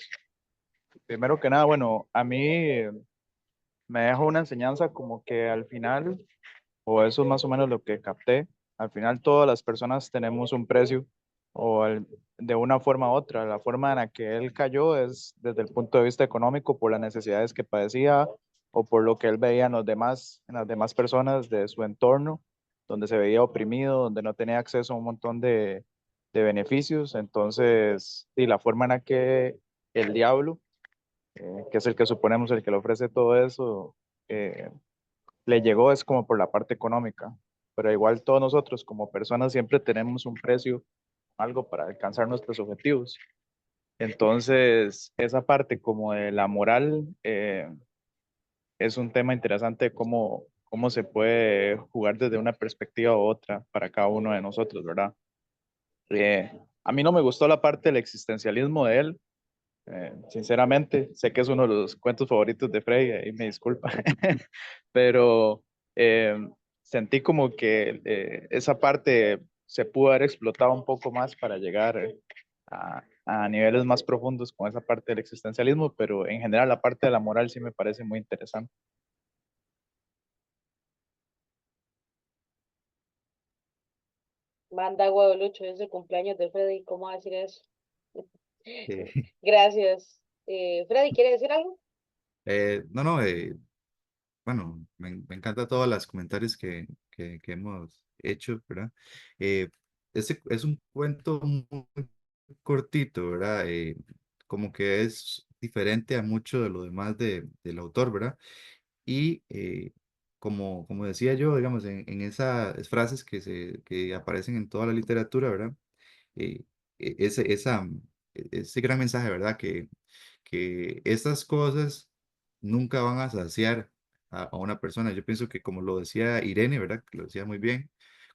Primero que nada, bueno, a mí me dejó una enseñanza como que al final, o eso es más o menos lo que capté, al final todas las personas tenemos un precio, de una forma u otra. La forma en la que él cayó es desde el punto de vista económico, por las necesidades que padecía o por lo que él veía en las demás personas de su entorno, donde se veía oprimido, donde no tenía acceso a un montón de beneficios. Entonces, y la forma en la que el diablo, que es el que suponemos el que le ofrece todo eso, eh, le llegó es como por la parte económica. Pero igual todos nosotros como personas siempre tenemos un precio, algo para alcanzar nuestros objetivos. Entonces, esa parte como de la moral, es un tema interesante de cómo se puede jugar desde una perspectiva u otra para cada uno de nosotros, ¿verdad? A mí no me gustó la parte del existencialismo de él, sinceramente. Sé que es uno de los cuentos favoritos de Frey, ahí me disculpa, pero eh, sentí como que esa parte se pudo haber explotado un poco más para llegar a niveles más profundos con esa parte del existencialismo, pero en general la parte de la moral sí me parece muy interesante. Manda huevo, Lucho, es el cumpleaños de Freddy. ¿Cómo va a decir eso? Eh, Gracias. Freddy, ¿quiere decir algo? no, no, bueno, me encanta todos los comentarios que hemos hecho, ¿verdad? Eh, este es un cuento muy cortito, ¿verdad? Como que es diferente a mucho de lo demás del autor, ¿verdad? Y como decía yo, digamos, en esas frases que aparecen en toda la literatura, ¿verdad? eh, ese gran mensaje, ¿verdad? Que estas cosas nunca van a saciar a una persona. Yo pienso que como lo decía Irene, ¿verdad? Que lo decía muy bien,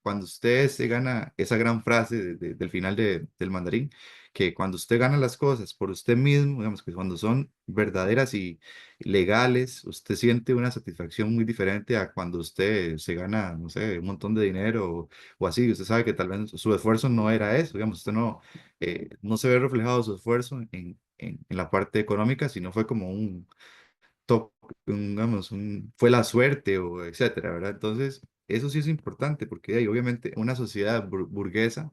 cuando usted se gana esa gran frase del final del mandarín, que cuando usted gana las cosas por usted mismo, digamos que cuando son verdaderas y legales, usted siente una satisfacción muy diferente a cuando usted se gana, no sé, un montón de dinero o así. Usted sabe que tal vez su esfuerzo no era eso, digamos, usted no se ve reflejado su esfuerzo en la parte económica, sino fue como un toque, digamos, fue la suerte o etcétera, ¿verdad? Entonces, eso sí es importante porque hay, obviamente, una sociedad burguesa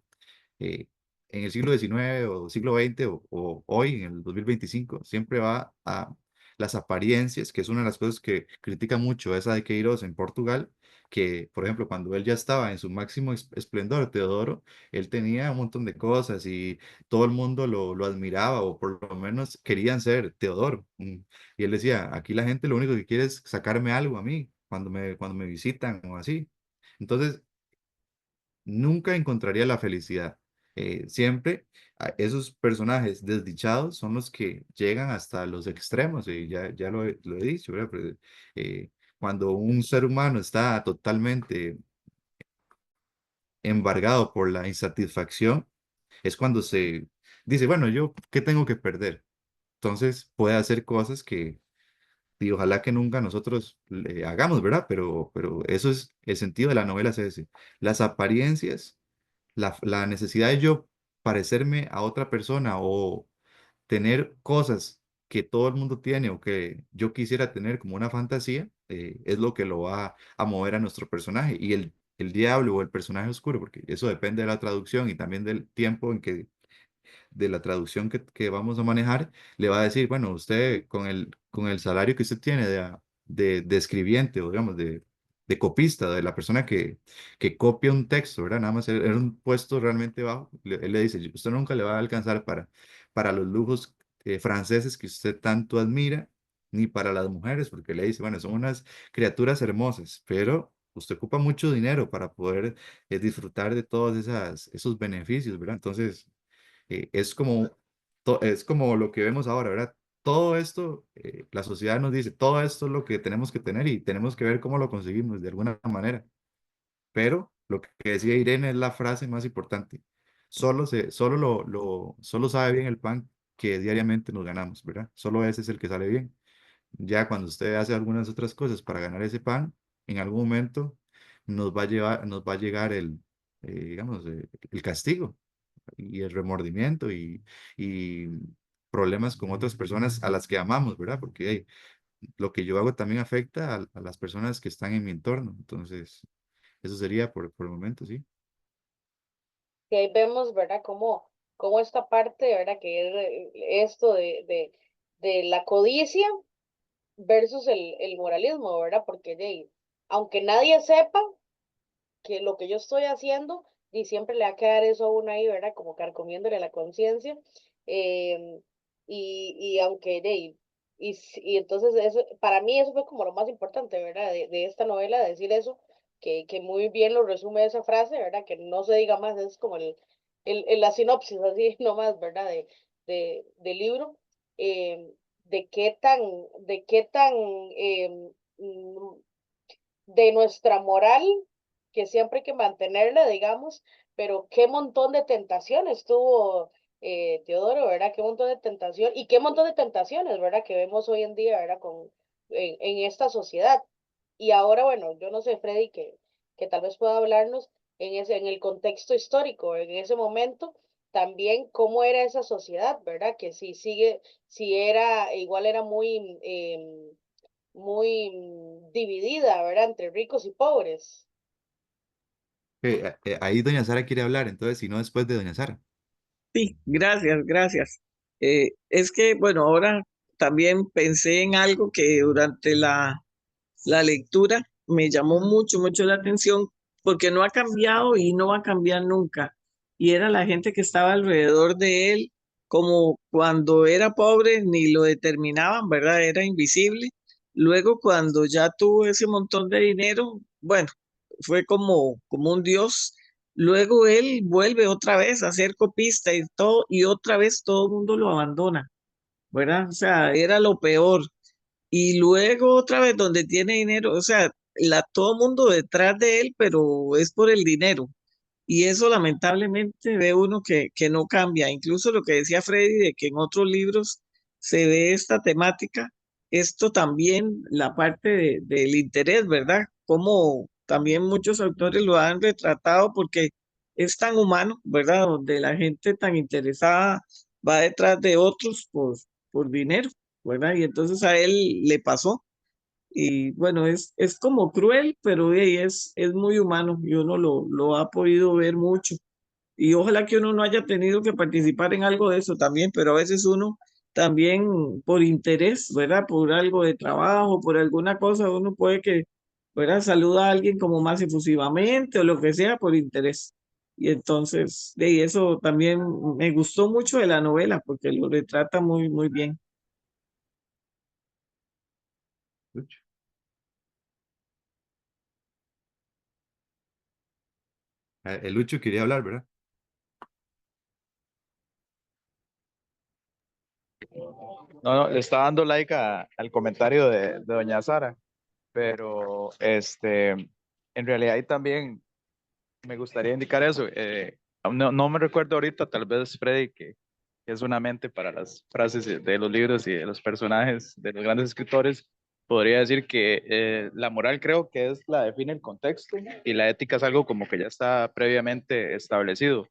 eh, en el siglo XIX o siglo XX o hoy, en el 2025 siempre va a las apariencias, que es una de las cosas que critica mucho esa de Queiroz en Portugal, que, por ejemplo, cuando él ya estaba en su máximo esplendor, Teodoro, él tenía un montón de cosas y todo el mundo lo admiraba o por lo menos querían ser Teodoro. Y él decía, aquí la gente lo único que quiere es sacarme algo a mí cuando me visitan o así. Entonces, nunca encontraría la felicidad. Siempre esos personajes desdichados son los que llegan hasta los extremos, y ya lo he dicho, ¿verdad? Pero, eh, cuando un ser humano está totalmente embargado por la insatisfacción, es cuando se dice, bueno, ¿yo qué tengo que perder? Entonces puede hacer cosas y ojalá que nunca nosotros le hagamos, ¿verdad? Pero eso es el sentido de la novela, es ese. Las apariencias, la necesidad de yo parecerme a otra persona o tener cosas que todo el mundo tiene o que yo quisiera tener como una fantasía, es lo que lo va a mover a nuestro personaje. Y el diablo o el personaje oscuro, porque eso depende de la traducción y también del tiempo en que de la traducción que vamos a manejar, le va a decir, bueno, usted con el salario que usted tiene de escribiente o digamos de copista, de la persona que copia un texto, ¿verdad? Nada más era un puesto realmente bajo. Él le dice, usted nunca le va a alcanzar para los lujos franceses que usted tanto admira, ni para las mujeres, porque le dice, bueno, son unas criaturas hermosas, pero usted ocupa mucho dinero para poder disfrutar de todos esos beneficios, ¿verdad? Entonces, es es como lo que vemos ahora, ¿verdad? Todo esto, la sociedad nos dice, todo esto es lo que tenemos que tener y tenemos que ver cómo lo conseguimos de alguna manera. Pero lo que decía Irene es la frase más importante. Solo sabe bien el pan que diariamente nos ganamos, ¿verdad? Solo ese es el que sale bien. Ya cuando usted hace algunas otras cosas para ganar ese pan, en algún momento nos va a llegar digamos, el castigo y el remordimiento y problemas con otras personas a las que amamos, ¿verdad? Porque lo que yo hago también afecta a las personas que están en mi entorno. Entonces, eso sería por el momento, sí. Y ahí vemos, ¿verdad? Cómo esta parte, ¿verdad? Que es esto de la codicia versus el moralismo, ¿verdad? Porque aunque nadie sepa que lo que yo estoy haciendo, y siempre le va a quedar eso a uno ahí, ¿verdad? Como carcomiéndole la conciencia. em, y aunque, y entonces eso, para mí eso fue como lo más importante, ¿verdad? De esta novela, de decir eso, que muy bien lo resume esa frase, ¿verdad? Que no se diga más, es como la sinopsis, así nomás, ¿verdad? Del libro. em, de qué tan mm, de nuestra moral, que siempre hay que mantenerla, digamos, pero qué montón de tentaciones tuvo Teodoro, ¿verdad? Qué montón de tentación y qué montón de tentaciones, ¿verdad? Que vemos hoy en día, ¿verdad? En esta sociedad. Y ahora, bueno, yo no sé, Freddy, que tal vez pueda hablarnos en el contexto histórico, en ese momento, también cómo era esa sociedad, ¿verdad? Que si era, igual era muy dividida, ¿verdad? Entre ricos y pobres. Ahí doña Sara quiere hablar, entonces, si no, después de doña Sara. Sí, gracias, gracias. Es que, bueno, ahora también pensé en algo que durante la lectura me llamó mucho, mucho la atención porque no ha cambiado y no va a cambiar nunca. Y era la gente que estaba alrededor de él, como cuando era pobre ni lo determinaban, ¿verdad? Era invisible. Luego cuando ya tuvo ese montón de dinero, bueno, fue como un dios. Luego él vuelve otra vez a ser copista y todo, y otra vez todo el mundo lo abandona, ¿verdad? O sea, era lo peor. Y luego otra vez donde tiene dinero, o sea, todo mundo detrás de él, pero es por el dinero. Y eso lamentablemente ve uno que no cambia. Incluso lo que decía Freddy, de que en otros libros se ve esta temática, esto también, la parte del interés, ¿verdad? Como también muchos autores lo han retratado porque es tan humano, ¿verdad? Donde la gente tan interesada va detrás de otros por dinero, ¿verdad? Y entonces a él le pasó. Y bueno, es como cruel, pero es muy humano y uno lo ha podido ver mucho. Y ojalá que uno no haya tenido que participar en algo de eso también, pero a veces uno también por interés, ¿verdad? Por algo de trabajo, por alguna cosa, uno puede que, ¿verdad? Saluda a alguien como más efusivamente o lo que sea por interés. Y entonces, de ahí eso también me gustó mucho de la novela porque lo retrata muy, muy bien. Lucho. El Lucho quería hablar, ¿verdad? No, no, le está dando like al comentario de doña Sara, pero en realidad ahí también me gustaría indicar eso. No me recuerdo ahorita, tal vez Freddy, que es una mente para las frases de los libros y de los personajes de los grandes escritores, podría decir que la moral creo que es la define el contexto y la ética es algo como que ya está previamente establecido.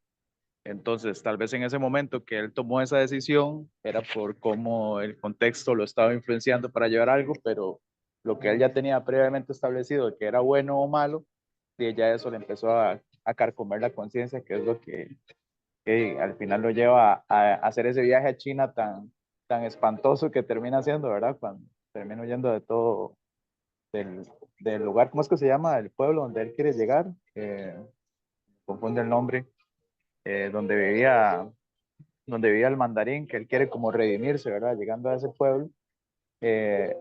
Entonces, tal vez en ese momento que él tomó esa decisión era por cómo el contexto lo estaba influenciando para llevar algo, pero lo que él ya tenía previamente establecido de que era bueno o malo, y ya eso le empezó a carcomer la conciencia, que es lo que al final lo lleva a hacer ese viaje a China tan espantoso que termina haciendo, ¿verdad? Cuando termina huyendo de todo, del, del lugar, ¿cómo es que se llama? El pueblo donde él quiere llegar, confunde el nombre, eh, donde vivía, donde vivía el mandarín, que él quiere como redimirse, ¿verdad? Llegando a ese pueblo, eh,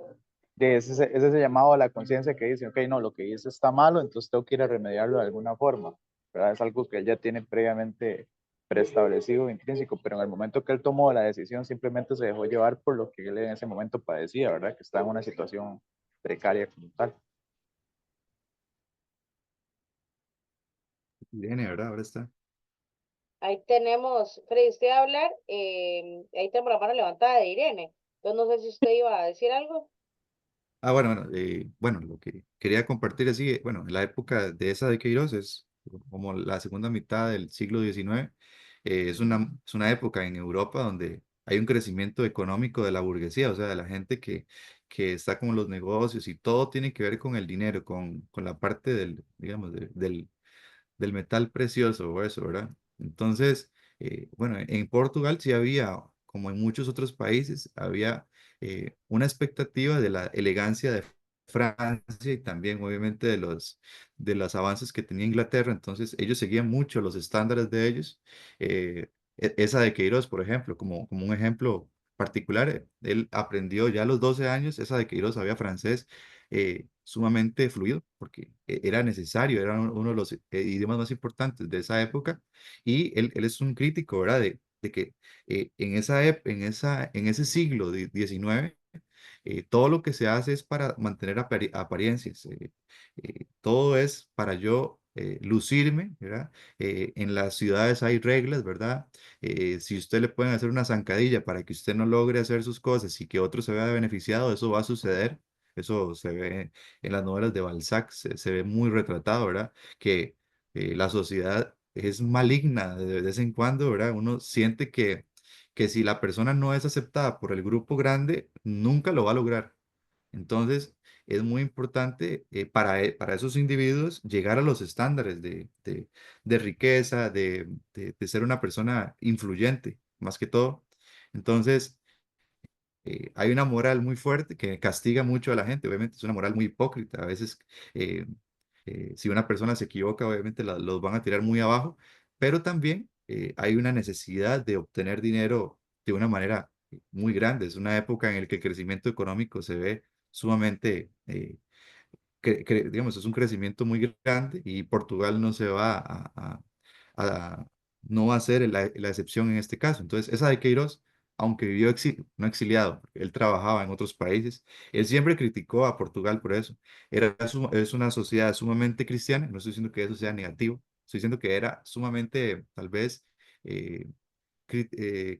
es ese llamado a la conciencia que dice, ok, no, lo que hice está malo, entonces tengo que ir a remediarlo de alguna forma, ¿verdad? Es algo que él ya tiene previamente preestablecido, intrínseco, pero en el momento que él tomó la decisión simplemente se dejó llevar por lo que él en ese momento padecía, ¿verdad? Que está en una situación precaria como tal. Viene, ¿verdad? Ahora está. Ahí tenemos, Freddy, usted va a hablar, ahí tenemos la mano levantada de Irene. Entonces no sé si usted iba a decir algo. Ah, bueno, lo que quería compartir es, sí, bueno, en la época de esa de Queiroz es como la segunda mitad del siglo XIX, es una época en Europa donde hay un crecimiento económico de la burguesía, o sea, de la gente que está con los negocios y todo tiene que ver con el dinero, con la parte del, digamos, del metal precioso o eso, ¿verdad? Entonces, bueno, en Portugal sí había, como en muchos otros países, había una expectativa de la elegancia de Francia y también obviamente de los avances que tenía Inglaterra, entonces ellos seguían mucho los estándares de ellos. Esa de Queiroz, por ejemplo, como un ejemplo particular, él aprendió ya a los 12 años, esa de Queiroz sabía francés sumamente fluido, porque era necesario, era uno de los idiomas más importantes de esa época, y él es un crítico, ¿verdad? De que en ese siglo XIX, todo lo que se hace es para mantener apariencias, todo es para yo lucirme, ¿verdad? En las ciudades hay reglas, ¿verdad? Si usted le pueden hacer una zancadilla para que usted no logre hacer sus cosas y que otro se vea beneficiado, eso va a suceder. Eso se ve en las novelas de Balzac, se ve muy retratado, ¿verdad? Que la sociedad es maligna de vez en cuando, ¿verdad? Uno siente que si la persona no es aceptada por el grupo grande, nunca lo va a lograr. Entonces, es muy importante para esos individuos llegar a los estándares de riqueza, de ser una persona influyente, más que todo. Entonces, hay una moral muy fuerte que castiga mucho a la gente, obviamente es una moral muy hipócrita. A veces, eh, si una persona se equivoca, obviamente los van a tirar muy abajo, pero también hay una necesidad de obtener dinero de una manera muy grande. Es una época en la que el crecimiento económico se ve sumamente digamos, es un crecimiento muy grande y Portugal no se va a- no va a ser la excepción en este caso. Entonces, esa de Queiroz, aunque vivió no exiliado, porque él trabajaba en otros países, él siempre criticó a Portugal por eso. Es una sociedad sumamente cristiana, no estoy diciendo que eso sea negativo, estoy diciendo que era sumamente, tal vez, eh,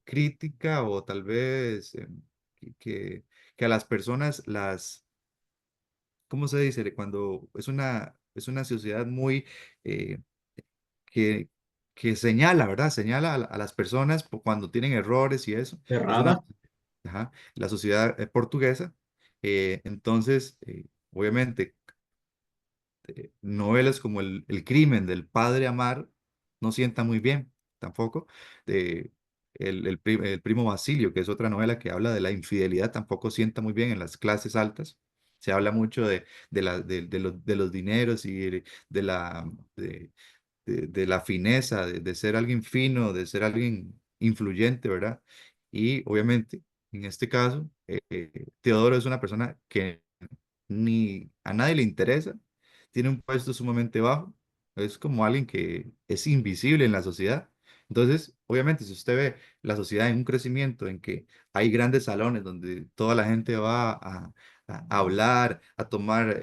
crítica o tal vez que, que a las personas ¿cómo se dice? Cuando es una sociedad muy eh, que, que señala, ¿verdad? Señala a las personas cuando tienen errores y eso. Es una, Cerrada. ajá, la sociedad portuguesa. Entonces, obviamente, novelas como el crimen del padre Amar no sienta muy bien tampoco. De, el primo Basilio, que es otra novela que habla de la infidelidad, tampoco sienta muy bien en las clases altas. Se habla mucho de los dineros y de la, de, de la fineza, de ser alguien fino, de ser alguien influyente, ¿verdad? Y obviamente, en este caso, Teodoro es una persona que ni a nadie le interesa, tiene un puesto sumamente bajo, es como alguien que es invisible en la sociedad. Entonces, obviamente, si usted ve la sociedad en un crecimiento en que hay grandes salones donde toda la gente va a hablar, a tomar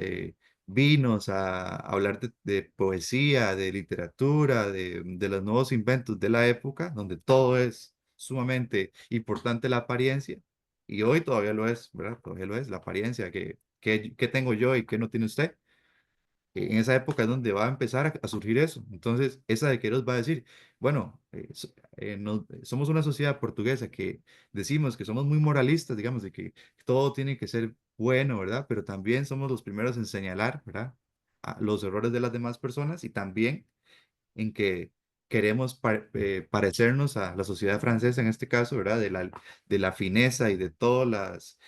vinos, a hablar de poesía, de literatura, de los nuevos inventos de la época, donde todo es sumamente importante la apariencia, y hoy todavía lo es, ¿verdad? Todavía lo es, la apariencia, que tengo yo y que no tiene usted. En esa época es donde va a empezar a surgir eso. Entonces, esa de Queiroz va a decir, bueno, somos una sociedad portuguesa que decimos que somos muy moralistas, digamos, de que todo tiene que ser bueno, ¿verdad? Pero también somos los primeros en señalar, ¿verdad? Los errores de las demás personas y también en que queremos parecernos a la sociedad francesa en este caso, ¿verdad? De la fineza y de todas las,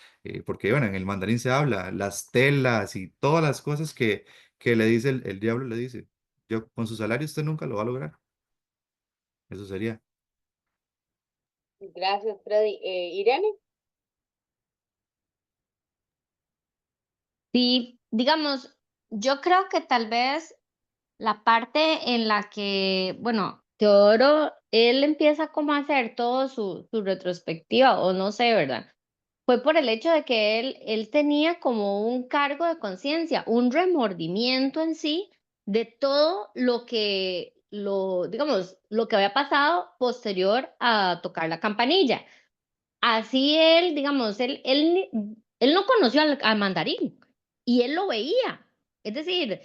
porque bueno, en el mandarín se habla, las telas y todas las cosas que le dice el diablo, le dice, yo con su salario usted nunca lo va a lograr. Eso sería. Gracias, Freddy. Irene, Sí, digamos, yo creo que tal vez la parte en la que, bueno, Teodoro, él empieza como a hacer todo su retrospectiva, o no sé, ¿verdad? Fue por el hecho de que él tenía como un cargo de conciencia, un remordimiento en sí de todo digamos, lo que había pasado posterior a tocar la campanilla. Así él, digamos, él no conoció al mandarín y él lo veía. Es decir,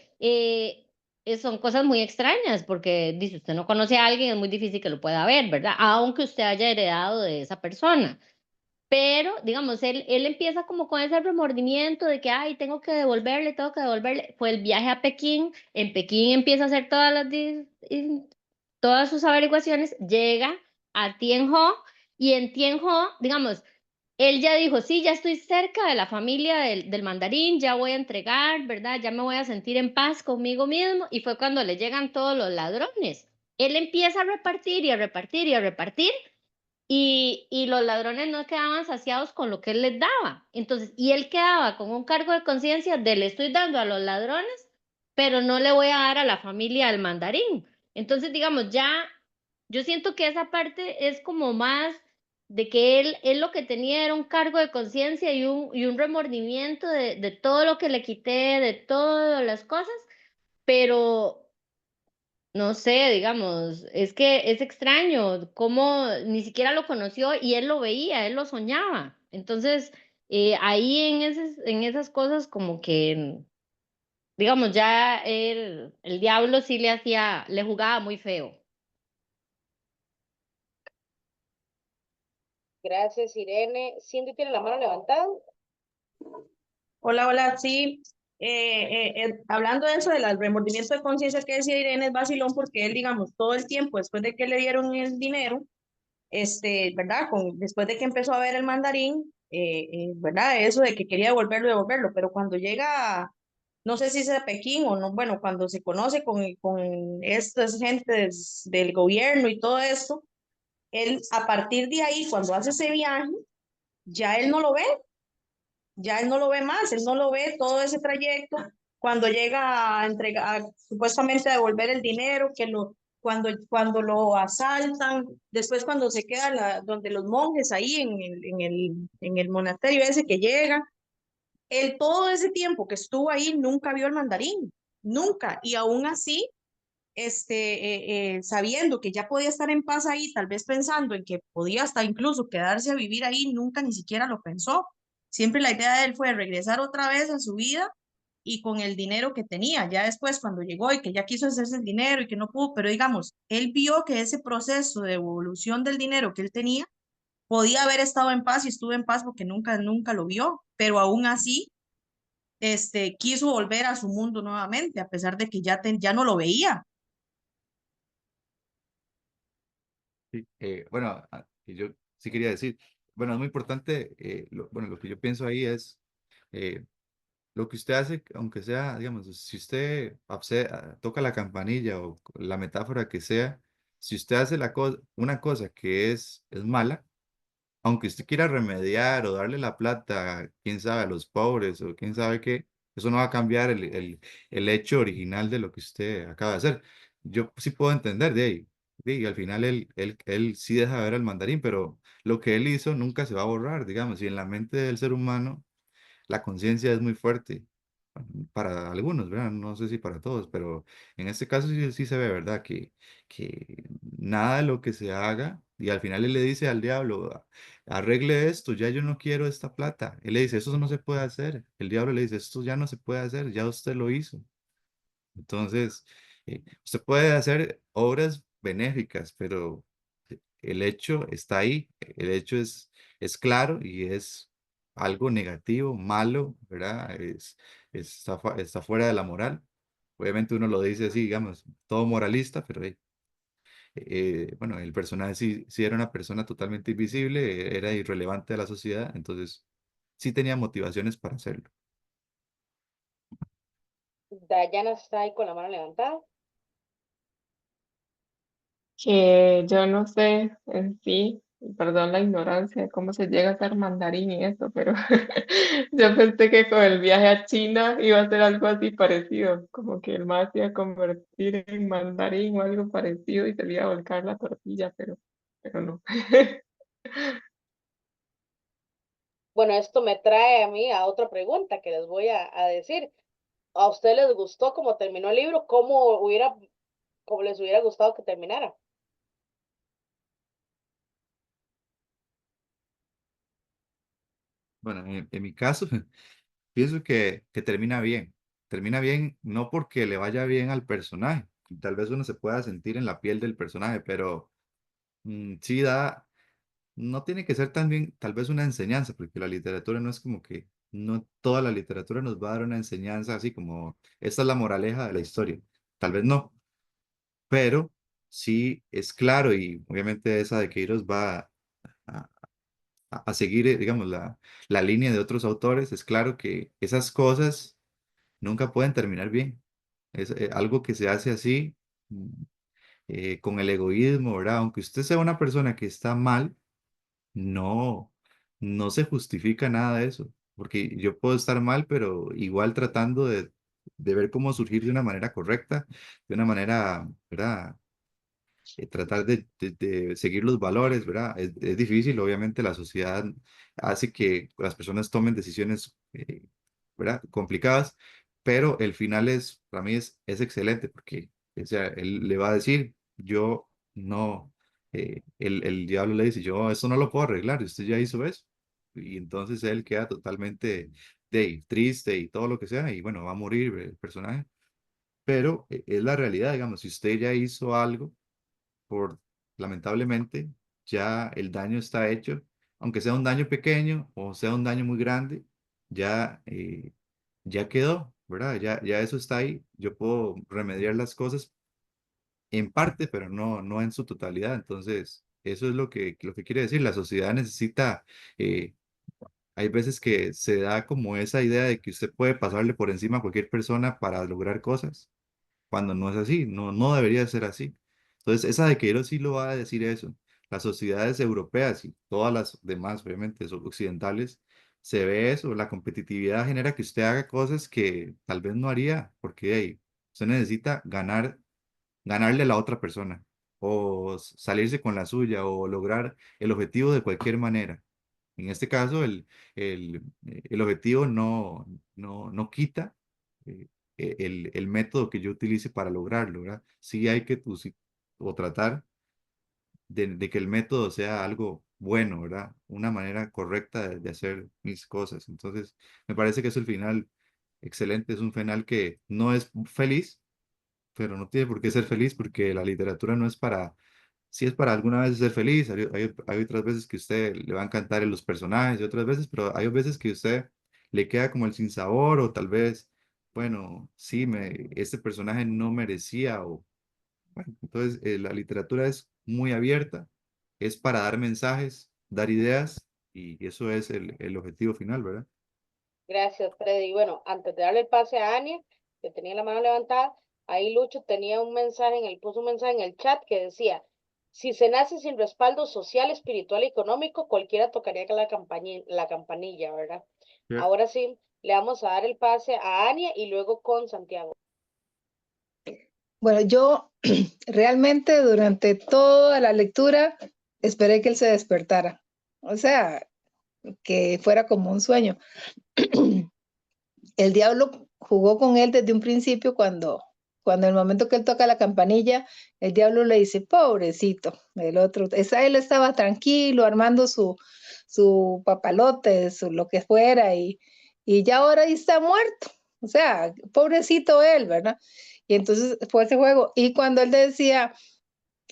son cosas muy extrañas porque dice, usted no conoce a alguien, es muy difícil que lo pueda ver, ¿verdad? Aunque usted haya heredado de esa persona. Pero, digamos, él empieza como con ese remordimiento de que, ay, tengo que devolverle. Fue el viaje a Pekín, en Pekín empieza a hacer todas sus averiguaciones, llega a Tianjin y en Tianjin, digamos, él ya dijo, sí, ya estoy cerca de la familia del mandarín, ya voy a entregar, ¿verdad? Ya me voy a sentir en paz conmigo mismo. Y fue cuando le llegan todos los ladrones. Él empieza a repartir y a repartir y a repartir y los ladrones no quedaban saciados con lo que él les daba. Entonces, y él quedaba con un cargo de conciencia de le estoy dando a los ladrones, pero no le voy a dar a la familia del mandarín. Entonces, digamos, ya yo siento que esa parte es como más de que él lo que tenía era un cargo de conciencia y un remordimiento de todo lo que le quité, de todas las cosas, pero no sé, digamos, es que es extraño cómo ni siquiera lo conoció y él lo veía, él lo soñaba. Entonces, ahí en esas cosas como que, digamos, ya el diablo sí le jugaba muy feo. gracias, Irene. Cindy tiene la mano levantada. Hola, hola, sí. Hablando de eso, del remordimiento de conciencia que decía Irene, es vacilón porque él, digamos, todo el tiempo, después de que le dieron el dinero, ¿verdad? Después de que empezó a ver el mandarín, ¿verdad? Eso de que quería devolverlo, pero cuando llega, no sé si es a Pekín o no, bueno, cuando se conoce con estas gentes del gobierno y todo esto, él, a partir de ahí, cuando hace ese viaje, ya él no lo ve, ya él no lo ve más, él no lo ve todo ese trayecto, cuando llega a entregar, supuestamente a devolver el dinero, cuando lo asaltan, después cuando se queda donde los monjes ahí en el monasterio ese que llega, él todo ese tiempo que estuvo ahí nunca vio el mandarín, nunca, y aún así sabiendo que ya podía estar en paz ahí, tal vez pensando en que podía hasta incluso quedarse a vivir ahí, nunca ni siquiera lo pensó. Siempre la idea de él fue regresar otra vez a su vida y con el dinero que tenía. Ya después, cuando llegó y que ya quiso hacerse el dinero y que no pudo, pero digamos, él vio que ese proceso de evolución del dinero que él tenía podía haber estado en paz y estuvo en paz porque nunca, nunca lo vio, pero aún así, quiso volver a su mundo nuevamente, a pesar de que ya no lo veía. Sí, bueno, y yo sí quería decir, bueno, es muy importante, bueno, lo que yo pienso ahí es, eh, lo que usted hace, aunque sea, digamos, si usted toca la campanilla o la metáfora que sea, si usted hace una cosa que es mala, aunque usted quiera remediar o darle la plata, quién sabe, a los pobres o quién sabe qué, eso no va a cambiar el hecho original de lo que usted acaba de hacer. Yo sí puedo entender de ahí, al final él sí deja de ver al mandarín, pero lo que él hizo nunca se va a borrar, digamos, y en la mente del ser humano la conciencia es muy fuerte para algunos, ¿verdad? No sé si para todos, pero en este caso sí se ve, ¿verdad? Que nada de lo que se haga, y al final él le dice al diablo, arregle esto, ya yo no quiero esta plata. Él le dice, eso no se puede hacer. El diablo le dice, esto ya no se puede hacer, ya usted lo hizo. Entonces, usted puede hacer obras benéficas, pero el hecho está ahí, el hecho es claro y es algo negativo, malo, ¿verdad? Está fuera de la moral. Obviamente uno lo dice así, digamos, todo moralista, pero bueno, el personaje sí era una persona totalmente invisible, era irrelevante a la sociedad, entonces sí tenía motivaciones para hacerlo. Dayana está ahí con la mano levantada. Que yo no sé en sí, perdón la ignorancia, de cómo se llega a ser mandarín y eso, pero yo pensé que con el viaje a China iba a ser algo así parecido, como que el más se iba a convertir en mandarín o algo parecido y se le iba a volcar la tortilla, pero no. Bueno, esto me trae a mí a otra pregunta que les voy a decir. ¿A ustedes les gustó cómo terminó el libro? ¿Cómo les hubiera gustado que terminara? Bueno, en mi caso, pienso que termina bien no porque le vaya bien al personaje, tal vez uno se pueda sentir en la piel del personaje, pero sí no tiene que ser también tal vez una enseñanza, porque la literatura no es como que, no toda la literatura nos va a dar una enseñanza así como, esta es la moraleja de la historia, tal vez no, pero sí es claro y obviamente esa de Queiroz va a, a seguir, digamos, la línea de otros autores, es claro que esas cosas nunca pueden terminar bien. Es algo que se hace así, con el egoísmo, ¿verdad? Aunque usted sea una persona que está mal, no, no se justifica nada de eso, porque yo puedo estar mal, pero igual tratando de ver cómo surgir de una manera correcta, de una manera, ¿verdad? Tratar de seguir los valores, ¿verdad? Es difícil, obviamente la sociedad hace que las personas tomen decisiones, ¿verdad? Complicadas, pero el final para mí es excelente porque, o sea, él le va a decir, yo no, el diablo le dice, yo eso no lo puedo arreglar, usted ya hizo eso. Y entonces él queda totalmente triste y todo lo que sea, y bueno, va a morir el personaje, pero es la realidad, digamos, si usted ya hizo algo, por lamentablemente ya el daño está hecho, aunque sea un daño pequeño o sea un daño muy grande, ya, ya quedó, ¿verdad? Ya eso está ahí. Yo puedo remediar las cosas en parte, pero no en su totalidad. Entonces, eso es lo que quiere decir. La sociedad necesita, eh, hay veces que se da como esa idea de que usted puede pasarle por encima a cualquier persona para lograr cosas cuando no es así, no debería ser así. Entonces, esa de Queiroz sí lo va a decir eso. Las sociedades europeas y todas las demás, obviamente, occidentales, se ve eso, la competitividad genera que usted haga cosas que tal vez no haría, porque hey, usted necesita ganarle a la otra persona, o salirse con la suya, o lograr el objetivo de cualquier manera. En este caso, el objetivo no quita eh, el método que yo utilice para lograrlo, ¿verdad? Sí hay que o tratar de que el método sea algo bueno, ¿verdad? Una manera correcta de hacer mis cosas. Entonces, me parece que es el final excelente, es un final que no es feliz, pero no tiene por qué ser feliz porque la literatura no es para, sí es para alguna vez ser feliz, hay otras veces que a usted le va a encantar en los personajes y otras veces, pero hay veces que a usted le queda como el sinsabor o tal vez, bueno, sí, este personaje no merecía o, bueno, entonces la literatura es muy abierta, es para dar mensajes, dar ideas y eso es el objetivo final, ¿verdad? Gracias, Freddy. Bueno, antes de darle el pase a Ania, que tenía la mano levantada, ahí Lucho tenía un mensaje puso un mensaje en el chat que decía, si se nace sin respaldo social, espiritual y económico, cualquiera tocaría la campanilla, ¿verdad? Cierto. Ahora sí, le vamos a dar el pase a Ania y luego con Santiago. Bueno, yo realmente durante toda la lectura esperé que él se despertara. O sea, que fuera como un sueño. El diablo jugó con él desde un principio cuando en el momento que él toca la campanilla, el diablo le dice, pobrecito, el otro, él estaba tranquilo, armando su papalote, lo que fuera, y ya ahora ahí está muerto. O sea, pobrecito él, ¿verdad? Y entonces fue ese juego. Y cuando él decía,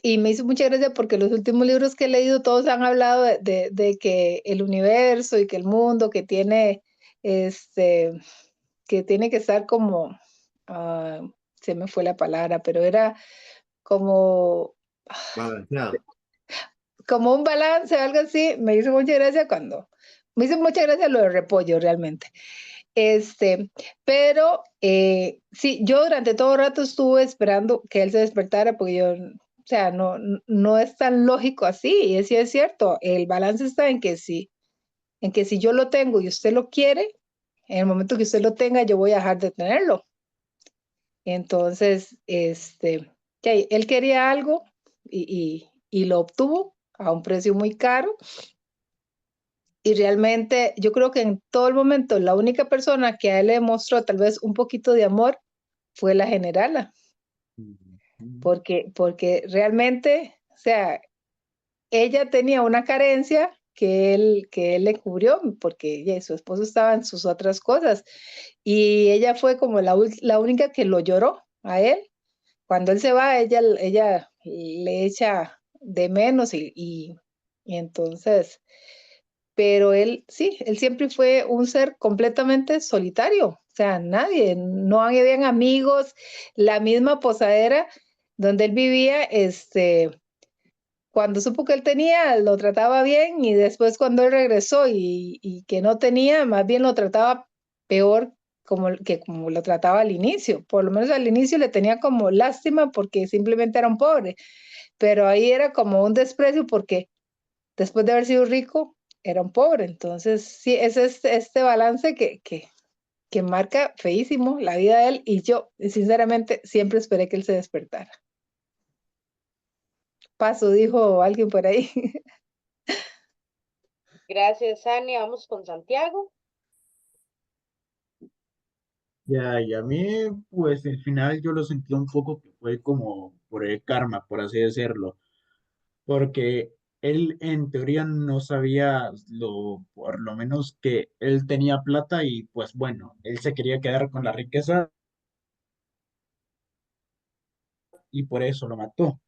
y me hizo mucha gracia porque los últimos libros que he leído todos han hablado de que el universo y que el mundo que tiene, que tiene que estar como, ah, se me fue la palabra, pero era como, Balanceado. como un balance o algo así. Me hizo mucha gracia me hizo mucha gracia lo de repollo realmente. Pero sí, yo durante todo el rato estuve esperando que él se despertara porque yo, o sea, no es tan lógico así, y sí es cierto, el balance está en que si yo lo tengo y usted lo quiere, en el momento que usted lo tenga, yo voy a dejar de tenerlo. Entonces, ya, él quería algo y lo obtuvo a un precio muy caro. Y realmente yo creo que en todo el momento la única persona que a él le mostró tal vez un poquito de amor fue la generala, porque realmente, o sea, ella tenía una carencia que él le cubrió, porque ya, su esposo estaba en sus otras cosas, y ella fue como la única que lo lloró a él. Cuando él se va, ella le echa de menos y entonces, pero él, sí, él siempre fue un ser completamente solitario, o sea, nadie, no habían amigos, la misma posadera donde él vivía, cuando supo que él tenía, lo trataba bien, y después cuando él regresó y que no tenía, más bien lo trataba peor como lo trataba al inicio. Por lo menos al inicio le tenía como lástima porque simplemente era un pobre, pero ahí era como un desprecio porque después de haber sido rico, era un pobre. Entonces, sí, ese es este balance que marca feísimo la vida de él, y yo, sinceramente, siempre esperé que él se despertara. Paso, dijo alguien por ahí. Gracias, Ania. Vamos con Santiago. Ya, y a mí, pues el final yo lo sentí un poco que fue como por el karma, por así decirlo, porque él en teoría no sabía por lo menos que él tenía plata y pues bueno, él se quería quedar con la riqueza y por eso lo mató.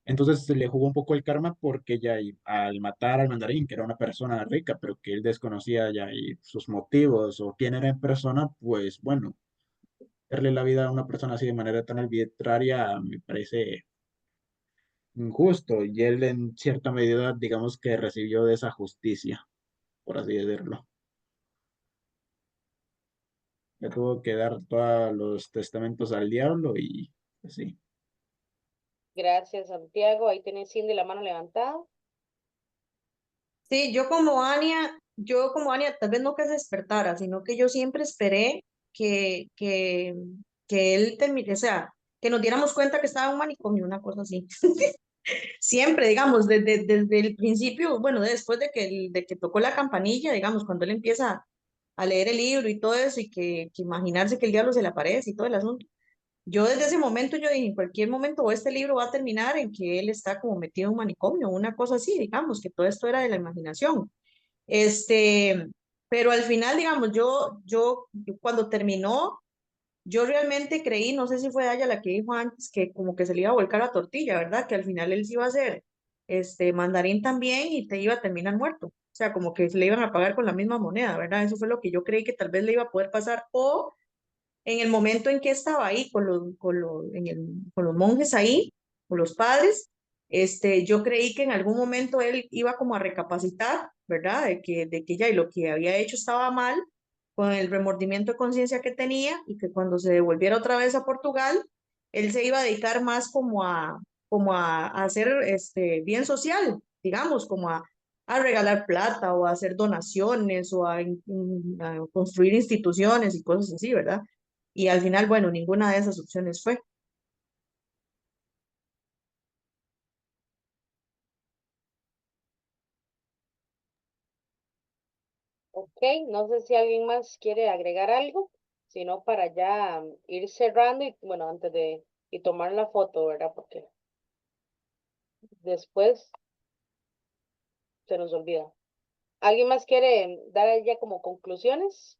Entonces se le jugó un poco el karma porque ya al matar al mandarín, que era una persona rica, pero que él desconocía ya y sus motivos o quién era en persona, pues bueno, darle la vida a una persona así de manera tan arbitraria me parece injusto, y él en cierta medida, digamos que recibió de esa justicia, por así decirlo. Le tuvo que dar todos los testamentos al diablo y así. Gracias, Santiago. Ahí tenés Cindy la mano levantada. Sí, yo como Ania, tal vez no que se despertara, sino que yo siempre esperé que, que, que él termine, o sea, que nos diéramos cuenta que estaba en un manicomio, una cosa así. Siempre, digamos, desde el principio, bueno, después de que tocó la campanilla, digamos, cuando él empieza a leer el libro y todo eso, y que imaginarse que el diablo se le aparece y todo el asunto. Yo desde ese momento, yo dije, en cualquier momento o este libro va a terminar en que él está como metido en un manicomio, una cosa así, digamos, que todo esto era de la imaginación. Este, pero al final, digamos, yo cuando terminó, yo realmente creí, no sé si fue ella la que dijo antes, que como que se le iba a volcar la tortilla, ¿verdad? Que al final él sí iba a ser mandarín también y te iba a terminar muerto. O sea, como que se le iban a pagar con la misma moneda, ¿verdad? Eso fue lo que yo creí que tal vez le iba a poder pasar. O en el momento en que estaba ahí con los monjes ahí, con los padres, yo creí que en algún momento él iba como a recapacitar, ¿verdad? De que ya y lo que había hecho estaba mal, con el remordimiento de conciencia que tenía, y que cuando se devolviera otra vez a Portugal, él se iba a dedicar más como a hacer bien social, digamos, como a regalar plata o a hacer donaciones o a construir instituciones y cosas así, ¿verdad? Y al final, bueno, ninguna de esas opciones fue. Ok, no sé si alguien más quiere agregar algo, sino para ya ir cerrando y, bueno, antes de y tomar la foto, ¿verdad? Porque después se nos olvida. ¿Alguien más quiere dar ya como conclusiones?